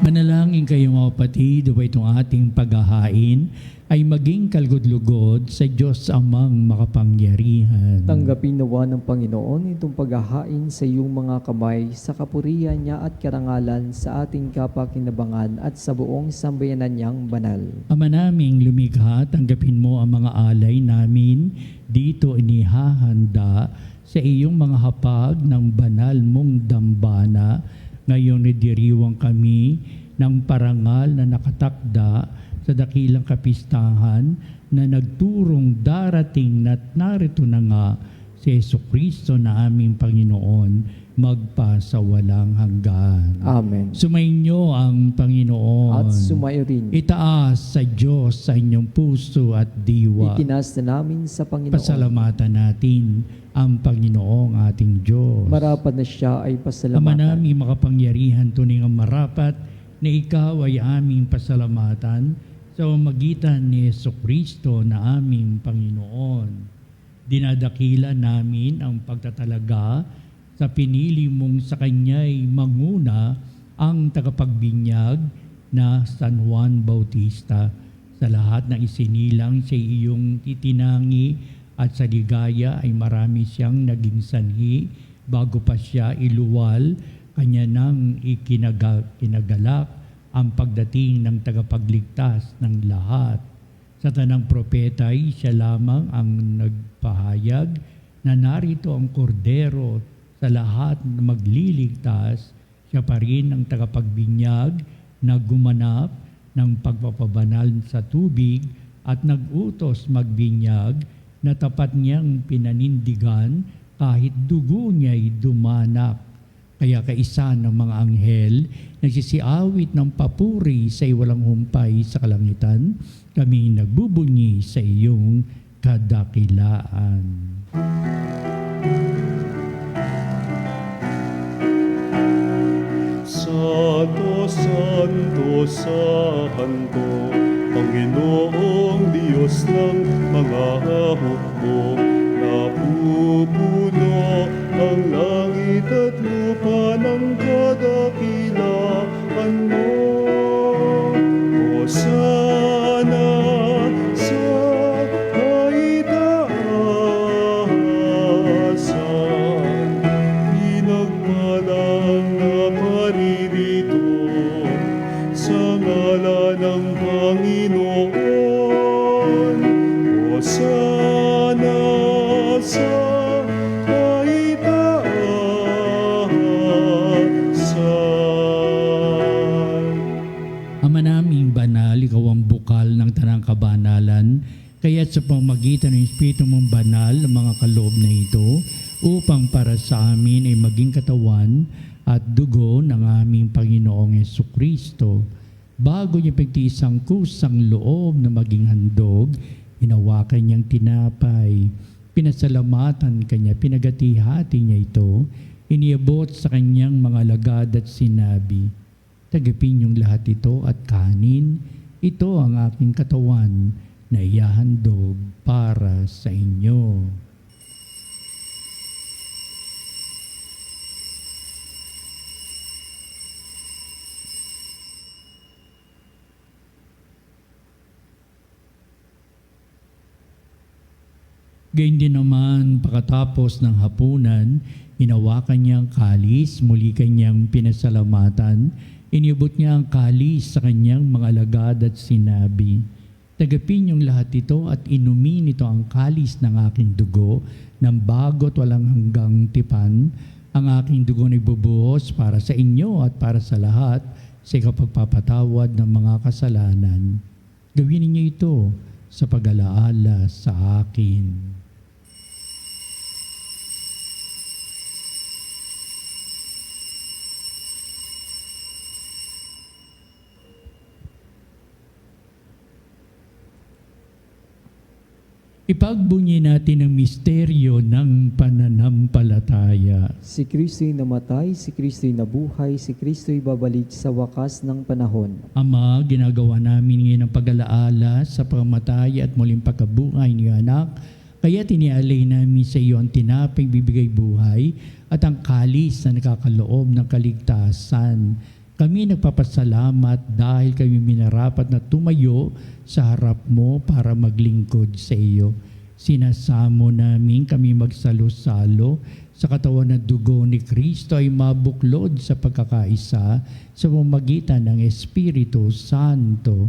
Manalangin kayo mga kapatid, upang itong ating paghahain ay maging kalugod-lugod sa Diyos amang makapangyarihan. Tanggapin nawa ng Panginoon itong paghahain sa iyong mga kamay sa kapurihan niya at karangalan sa ating kapakinabangan at sa buong sambayanan niyang banal. Ama naming lumikha, tanggapin mo ang mga alay namin dito inihahanda sa iyong mga hapag ng banal mong dambana. Ngayon nidiriwang kami ng parangal na nakatakda sa dakilang kapistahan na nagturong darating at narito na nga si Jesucristo na aming Panginoon magpasawalang hanggan. Amen. Sumainyo ang Panginoon. At sumayo rin. Itaas sa Diyos sa inyong puso at diwa. Itinas na namin sa Panginoon. Pasalamatan natin ang Panginoong ating Diyos. Marapat na siya ay Ama pasalamatan. namin makapangyarihan, tunay ang marapat na ikaw ay aming pasalamatan sa magitan ni Jesucristo na aming Panginoon. Dinadakila namin ang pagtatalaga sa pinili mong sa Kanya'y manguna ang tagapagbinyag na San Juan Bautista. Sa lahat ng isinilang sa iyong titinangi at sa ligaya ay marami siyang naging sanhi bago pa siya iluwal, kanya nang ikinagalak ang pagdating ng tagapagligtas ng lahat. Sa tanang propeta ay siya lamang ang nagpahayag na narito ang kordero sa lahat na magliligtas. Siya pa rin ang tagapagbinyag na gumanap ng pagpapabanal sa tubig at nagutos magbinyag na tapat niyang pinanindigan kahit dugo niya'y dumanak. Kaya kaisa ng mga anghel nagsisiawit ng papuri sa iwalang humpay sa kalangitan, kami nagbubunyi sa iyong kadakilaan. Santo, Santo, Santo, Panginoong Diyos ng mga hukbo, napupuno ang langit at lupa ng kadakilaan mo. Hosana sa kaitaasan, pinagpalang na paririto sa ngalan ng Panginoon. Hosana sa kaitaasan. Ama naming banal, ikaw ang bukal ng tanang kabanalan, kaya't sa pamamagitan ng Espiritu mong banal, ang mga kaloob na ito, upang para sa amin ay maging katawan at dugo ng aming Panginoong Jesucristo. Bago niya pagtiis ang kusang loob na maging handog, hinawakan niyang tinapay, pinasalamatan kanya, pinagati-hati niya ito, iniabot sa kanyang mga alagad at sinabi, "Tagapin niyong lahat ito at kanin, ito ang aking katawan na ihahandog para sa inyo." Gayun din naman, pagkatapos ng hapunan, hinawakan niya ang kalis, muli kanyang pinasalamatan, iniubot niya ang kalis sa kanyang mga alagad at sinabi, "Tagapin niyong lahat ito at inumin ito ang kalis ng aking dugo, ng bago't walang hanggang tipan. Ang aking dugo na ibubuhos para sa inyo at para sa lahat sa ikapagpapatawad ng mga kasalanan. Gawin ninyo ito sa pag-alaala sa akin." Ipagbunyi natin ang misteryo ng pananampalataya. Si Kristo'y namatay, si Kristo'y nabuhay, si Kristo'y babalik sa wakas ng panahon. Ama, ginagawa namin ngayon ang pag-alaala sa pagkamatay at muling pagkabuhay ni anak, kaya tinialay namin sa iyo ang tinapay bibigay buhay at ang kalis na nakakaloob ng kaligtasan. Kami nagpapasalamat dahil kami minarapat na tumayo sa harap mo para maglingkod sa iyo. Sinasamo namin kami magsalo-salo sa katawan na dugo ni Kristo ay mabuklod sa pagkakaisa sa pamamagitan ng Espiritu Santo.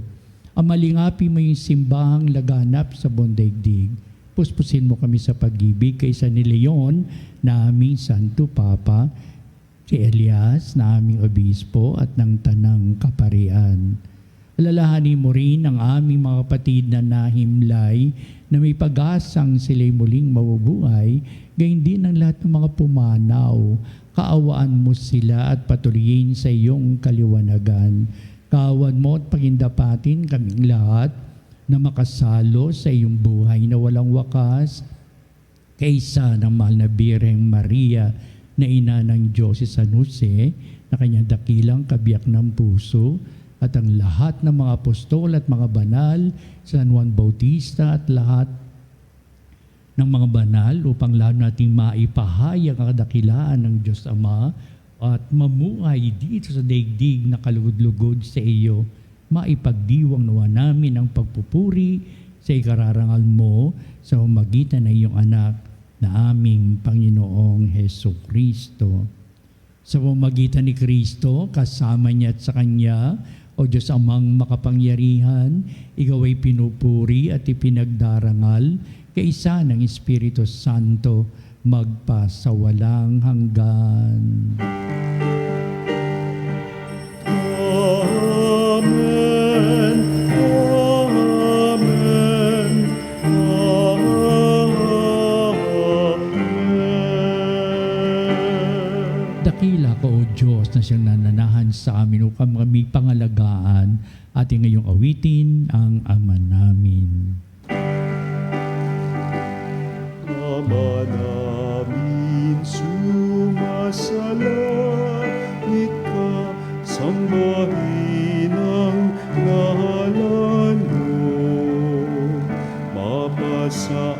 Amalingapi mo yung simbahang laganap sa buong daigdig. Puspusin mo kami sa pag-ibig kaysa ni Leon na aming Santo Papa. si Elias na aming obispo at ng tanang kaparian. Alalahanin mo rin ang aming mga kapatid na nahimlay na may pag-asang sila'y muling mabubuhay, gayon din ang lahat ng mga pumanaw. Kaawaan mo sila at patuloyin sa iyong kaliwanagan. Kaawaan mo at pagindapatin kaming lahat na makasalo sa iyong buhay na walang wakas, kaysa ng mahal na Birheng Maria na ina ng Diyos si San Jose, na kanyang dakilang kabiyak ng puso, at ang lahat ng mga apostol at mga banal, San Juan Bautista at lahat ng mga banal, upang lalo nating maipahayag ang kadakilaan ng Diyos Ama at mamuhay dito sa daigdig na kalugod-lugod sa iyo. Maipagdiwang nawa namin ang pagpupuri sa ikararangal mo sa pamamagitan ng iyong anak na aming Panginoong Heso Kristo. Sa pamamagitan ni Kristo, kasama niya at sa Kanya, o Diyos Amang makapangyarihan, ikaw ay pinupuri at ipinagdarangal, kaisa ng Espiritu Santo, magpasawalang hanggan. Amen. Amen. Amen. Dakila ka, O Diyos, na siyang nananahan sa amin upang kami pangalagaan, ating ngayong awitin ang Ama namin. Ama namin, sumasalangit ka, sambahin ang ngalan mo. Mapasa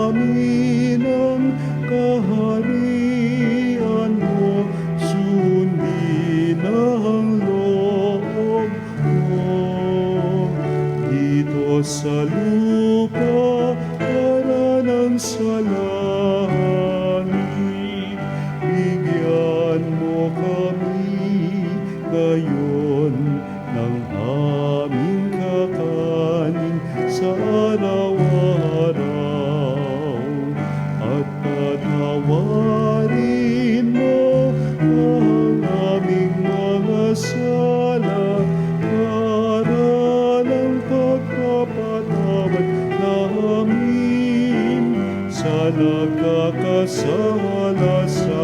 amin ang kaharian mo, sundin ang loob mo. Dito sa lupa, para ng sa langit, bigyan mo kami ngayon ng aming kakanin sa araw-araw, at patawarin mo ang aming mga sala, para ng pagpapatawad namin sa nagkakasala sa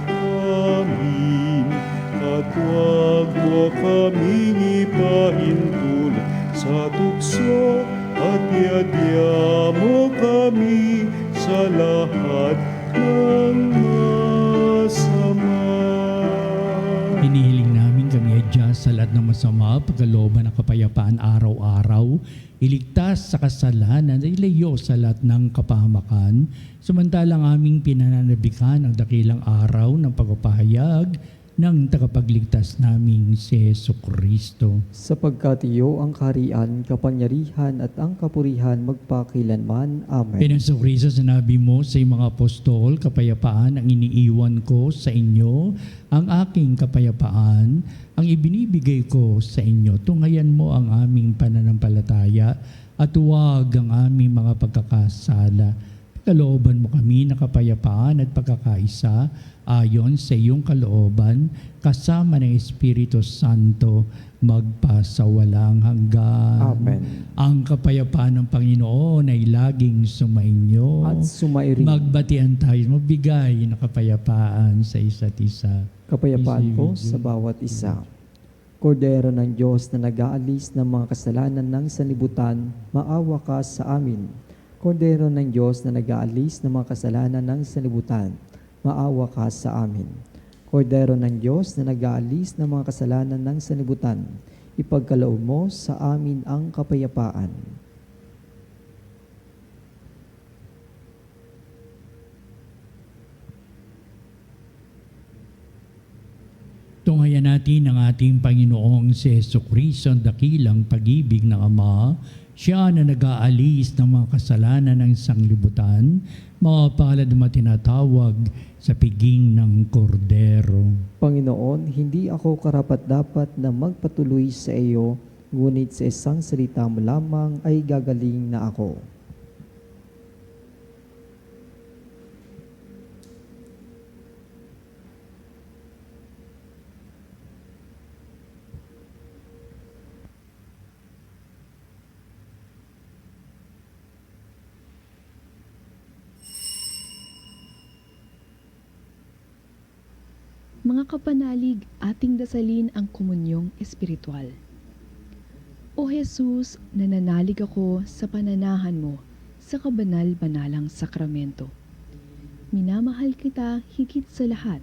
amin. At huwag mo kaming ipahintulot sa tukso, at iadya mo kami sa lahat ng masama. Hinihiling namin kami adya sa lahat ng masama, pagkalooban ng kapayapaan araw-araw, iligtas sa kasalanan, ilayo sa lahat ng kapahamakan, samantalang aming pinananabikan ang dakilang araw ng pagpapahayag ng tagapagligtas naming si Heso Kristo. Sapagkat iyo ang kaharian, kapangyarihan at ang kapurihan magpakilanman. Amen. Heso Kristo, sinabi mo sa iyong mga apostol, kapayapaan ang iniiwan ko sa inyo, ang aking kapayapaan ang ibinibigay ko sa inyo. Tunghayan mo ang aming pananampalataya at huwag ang aming mga pagkakasala. Kalooban mo kami ng kapayapaan at pagkakaisa ayon sa iyong kalooban, kasama ng Espiritu Santo, magpasawalang hanggan. Amen. Ang kapayapaan ng Panginoon ay laging sumainyo. At sumairin. Magbatian tayo, mabigay ng kapayapaan sa isa't isa. Kapayapaan po sa bawat isa. Kordero ng Diyos na nag-aalis ng mga kasalanan ng sanlibutan, maawa ka sa amin. Kordero ng Diyos na nag-aalis ng mga kasalanan ng sanlibutan, maawa ka sa amin. Kordero ng Diyos na nag-aalis ng mga kasalanan ng sanlibutan, ipagkaloob mo sa amin ang kapayapaan. Tunghayan natin ang ating Panginoong si Heso Kristo, ang dakilang pag-ibig ng Ama. Siya na nag-aalis ng mga kasalanan ng sanglibutan, mapalad na tinatawag sa piging ng kordero. Panginoon, hindi ako karapat-dapat na magpatuloy sa iyo, ngunit sa isang salita mo lamang ay gagaling na ako. Mga kapanalig, ating dasalin ang komunyong espiritual. O Jesus, nananalig ako sa pananahan mo sa kabanal-banalang sakramento. Minamahal kita higit sa lahat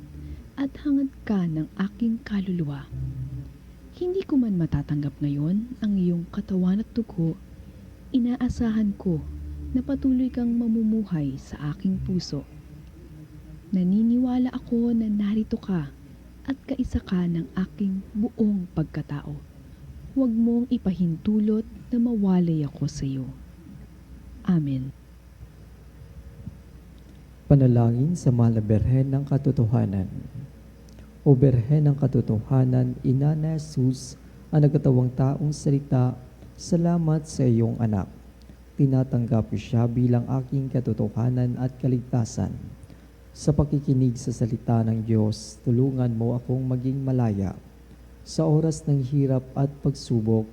at hangad ka ng aking kaluluwa. Hindi ko man matatanggap ngayon ang iyong katawan at dugo, inaasahan ko na patuloy kang mamumuhay sa aking puso. Naniniwala ako na narito ka at kaisa ka ng aking buong pagkatao. Huwag mong ipahintulot na mawalay ako sa iyo. Amen. Panalangin sa Mahal na Birhen ng Katotohanan. O Birhen ng Katotohanan, Ina na Jesus, ang nagkatawang taong salita, salamat sa iyong anak. Tinatanggap ko siya bilang aking katotohanan at kaligtasan. Sa pakikinig sa salita ng Diyos, tulungan mo akong maging malaya. Sa oras ng hirap at pagsubok,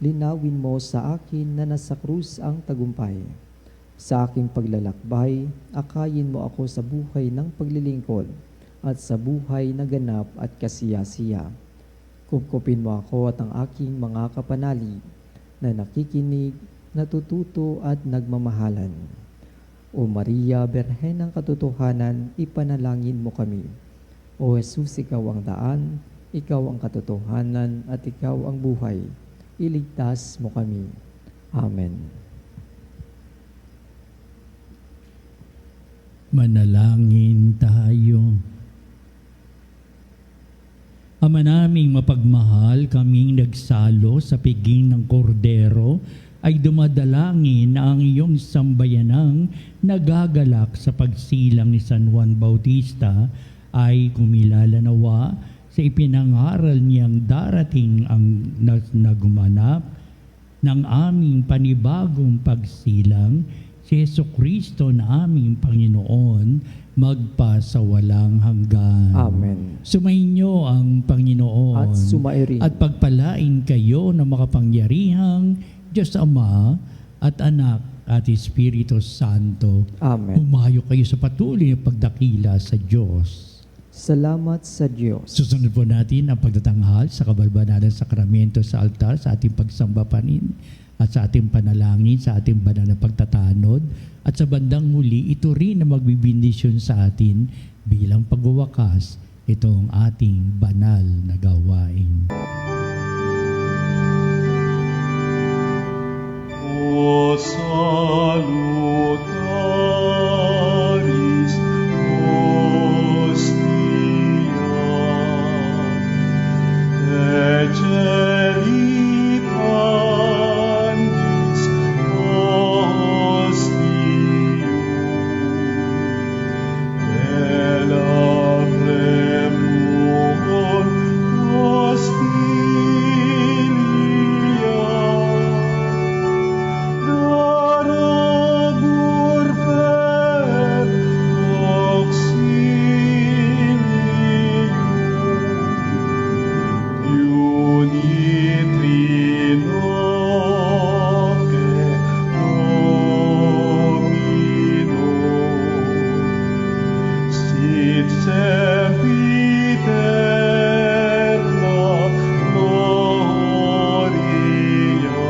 linawin mo sa akin na nasa krus ang tagumpay. Sa aking paglalakbay, akayin mo ako sa buhay ng paglilingkod at sa buhay na ganap at kasiya-siya. Kupkupin mo ako at ang aking mga kapanalig na nakikinig, natututo at nagmamahalan. O Maria, Birhen ng Katotohanan, ipanalangin mo kami. O Jesus, ikaw ang daan, ikaw ang katotohanan at ikaw ang buhay. Iligtas mo kami. Amen. Manalangin tayo. Ama naming mapagmahal, kaming nagsalo sa piging ng kordero, ay dumadalangin na ang iyong sambayanang nagagalak sa pagsilang ni San Juan Bautista ay kumilala nawa sa ipinangaral niyang darating ang nagumanap ng aming panibagong pagsilang, si Jesucristo na aming Panginoon, magpasawalang hanggan. Amen. Sumainyo ang Panginoon At sumairin. at pagpalain kayo ng makapangyarihang Diyos Ama at Anak at Espiritu Santo. Amen. Humayo kayo sa patuloy na pagdakila sa Diyos. Salamat sa Diyos. Susunod po natin ang pagtatanghal sa kabalbanalang sakramento sa altar sa ating pagsambapanin at sa ating panalangin, sa ating banal na pagtatanod. At sa bandang huli, ito rin na magbibindisyon sa atin bilang pagwawakas itong ating banal na gawain. O salutaris hostia, eceli pandis hostium, elabremur hostilia, darabur per auxilium, unitri noce Domino, sit sempiterna gloria,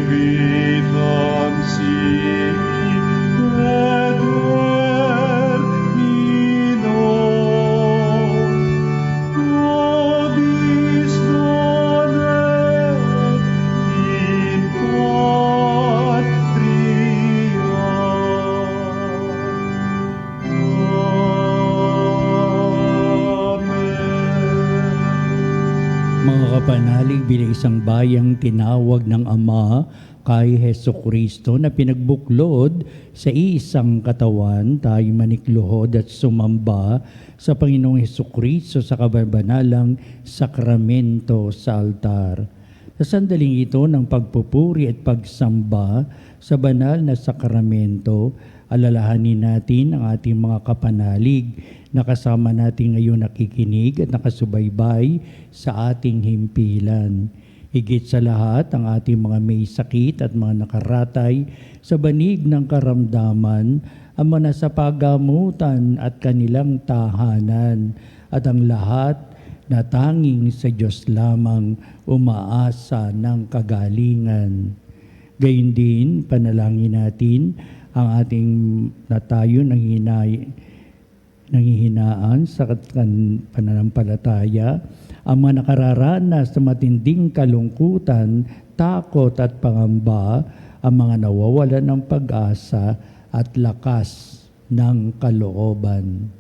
vitam sic veder minos, nobis donet in patria. Amen. Mga kapanalig, bilang isang bayang tinawag ng Ama kay Jesucristo na pinagbuklod sa isang katawan, tayo manikluhod at sumamba sa Panginoong Jesucristo sa kabanalang sakramento sa altar. Sa sandaling ito ng pagpupuri at pagsamba sa banal na sakramento, alalahanin natin ang ating mga kapanalig na kasama natin ngayon nakikinig at nakasubaybay sa ating himpilan. Higit sa lahat, ang ating mga may sakit at mga nakaratay sa banig ng karamdaman ang mga sa pagamutan at kanilang tahanan, at ang lahat na tanging sa Diyos lamang umaasa ng kagalingan. Gayun din, panalangin natin ang ating na tayo nanghihinaan sa pananampalataya, ang mga nakararanas sa matinding kalungkutan, takot at pangamba, ang mga nawawalan ng pag-asa at lakas ng kalooban.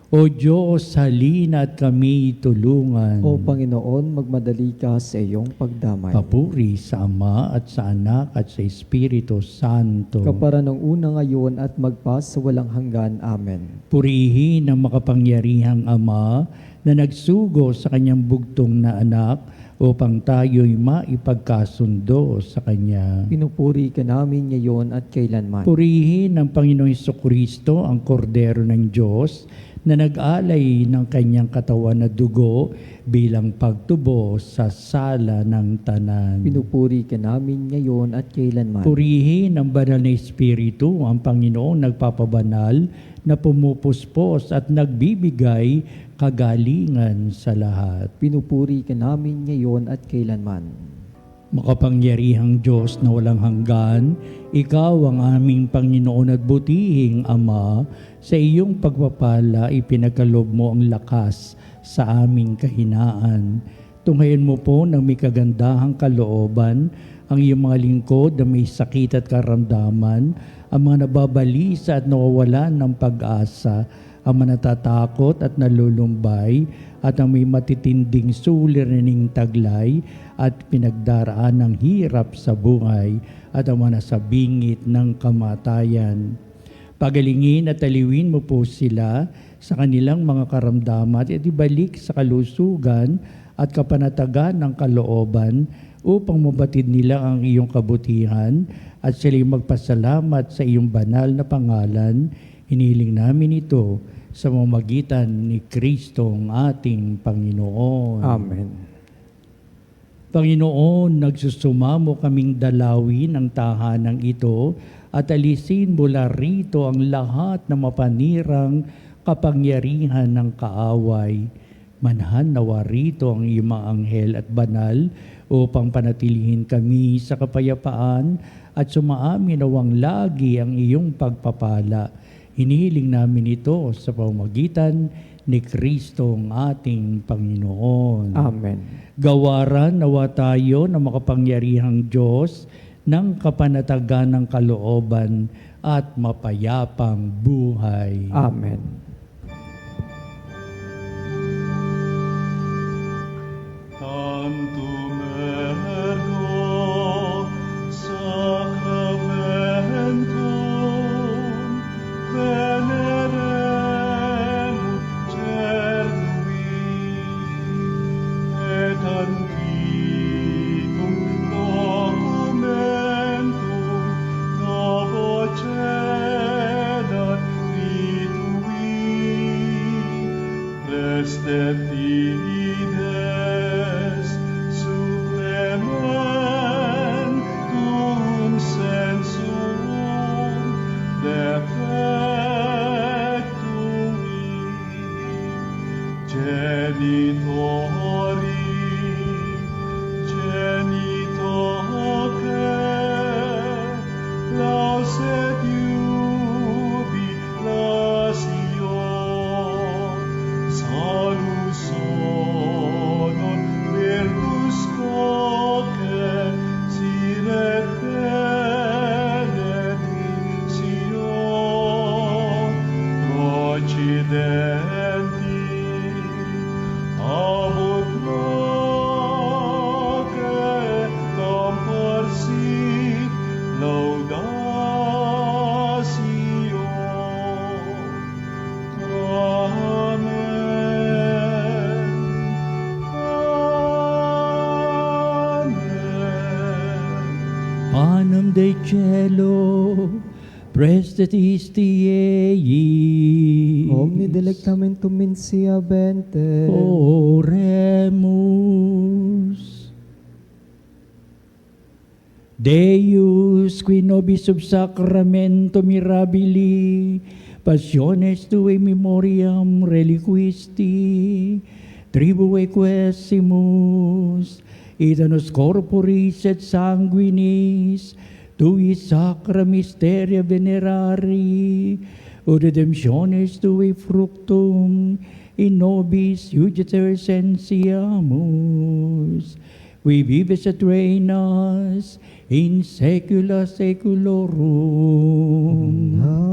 O Diyos, halina at kami tulungan. O Panginoon, magmadali ka sa iyong pagdamay. Papuri sa Ama at sa Anak at sa Espiritu Santo. Kapara ng una ngayon at magpa sa walang hanggan. Amen. Purihin ang makapangyarihang Ama na nagsugo sa kanyang bugtong na anak upang tayo'y maipagkasundo sa Kanya. Pinupuri ka namin ngayon at kailanman. Purihin ng Panginoong Jesucristo, ang Kordero ng Diyos, na nag-alay ng kanyang katawan na dugo bilang pagtubo sa sala ng tanan. Pinupuri ka namin ngayon at kailanman. Purihin ng banal na Espiritu, ang Panginoong nagpapabanal, na pumupuspos at nagbibigay kagalingan sa lahat. Pinupuri ka namin ngayon at kailanman. Makapangyarihang Diyos na walang hanggan, Ikaw ang aming Panginoon at butihing Ama, sa iyong pagpapala ipinagkaloob mo ang lakas sa aming kahinaan. Tunghayan mo po ng may kagandahang kalooban ang iyong mga lingkod na may sakit at karamdaman, ang mga nababalisa at nawawalan ng pag-asa, ang mga natatakot at nalulumbay, at ang may matitinding suliraning taglay at pinagdaraan ng hirap sa buhay, at ang mga nasa bingit ng kamatayan. Pagalingin at aliwin mo po sila sa kanilang mga karamdaman at ibalik sa kalusugan at kapanatagan ng kalooban upang mabatid nila ang iyong kabutihan at sila'y magpasalamat sa iyong banal na pangalan. Hiniling namin ito sa pamamagitan ni Kristo ang ating Panginoon. Amen. Panginoon, nagsusumamo kaming dalawin ang tahanang ito at alisin mula rito ang lahat na mapanirang kapangyarihan ng kaaway. Manhan nawa rito ang iyong mga anghel at banal upang panatilihin kami sa kapayapaan at sumaamin nawang lagi ang iyong pagpapala. Hinihiling namin ito sa pamamagitan ni Kristo ang ating Panginoon. Amen. Gawaran nawa tayo ng makapangyarihang Diyos ng kapanatagan ng kalooban at mapayapang buhay. Amen. Tantum ergo sacramentum veneremur cernui et antiquum documentum novo cedat ritui restet fides supplementum sensum defectui genitori genitoque lauset jubilatio salus honor virtus coque sine benedictio procidenti abut noce comporsit laudatio. Amen. Amen. Panem de cielo, prestet isti ei. Omni delectamentum mensia bente. Oremus. Deus Jesus, qui nobis sub sacramento mirabili, passiones tue memoriam reliquisti, tribue quesimus, ita nos corporis et sanguinis, tui sacra mysteria venerari, o redemptionis tui fructum, in nobis iuditor sensiamus, qui vives et reinas in saecula saeculorum. Amen.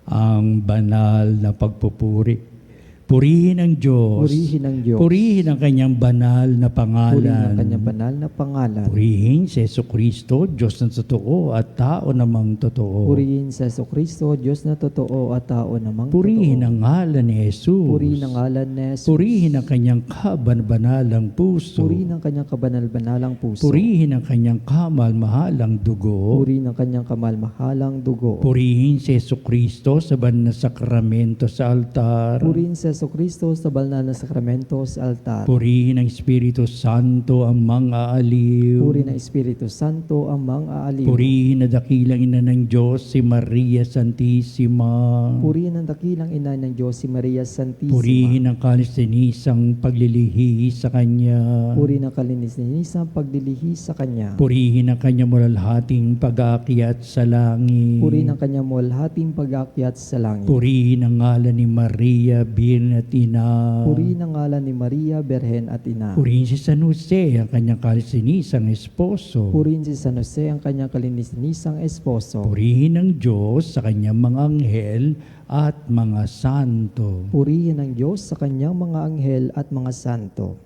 Ang banal na pagpupuri. Purihin ang Diyos. Purihin ang Diyos. Purihin ang kanyang banal na pangalan. Purihin ang kanyang banal na pangalan. Purihin si Jesucristo, Diyos na totoo at tao namang totoo. Purihin sa Jesucristo, Diyos na totoo at tao namang Purihin totoo. ang ngalan ni Jesus. Purihin ang ngalan ni Jesus. Purihin ang kanyang kaban-banalang puso. Purihin ang kanyang kabanal-banalang puso. Purihin ang kanyang kamal-mahalang dugo. Purihin ang kanyang kamal-mahalang dugo. Purihin si Jesucristo sa banal na sakramento sa altar. Purihin sa Jesucristo sa banal na sakramento sa altar. Purihin ang Espiritu Santo ang mga aliw. Purihin ang Espiritu Santo ang mga aliw. Purihin na dakilang ina ng Diyos si Maria Santissima. Purihin ang dakilang ina ng Diyos si Maria Santissima. Purihin ang kalisinisang paglilihi sa Kanya. Purihin ang kalinis-linisang pagdilihi sa Kanya. Purihin ang Kanyang malalhating pag-aakyat sa langit. Purihin ang kanyang mulhating pag-aakyat sa langit. Purihin ang ngalan ni Maria, Birhen at Ina. Purihin ang ngalan ni Maria, Berhen at Ina. Purihin si San Jose, ang kanyang kalisinisang esposo. Purihin si San Jose, ang kanyang kalinis-linisang esposo. Purihin ang Diyos sa kanyang mga anghel at mga santo. Purihin ang Diyos sa kanyang mga anghel at mga santo.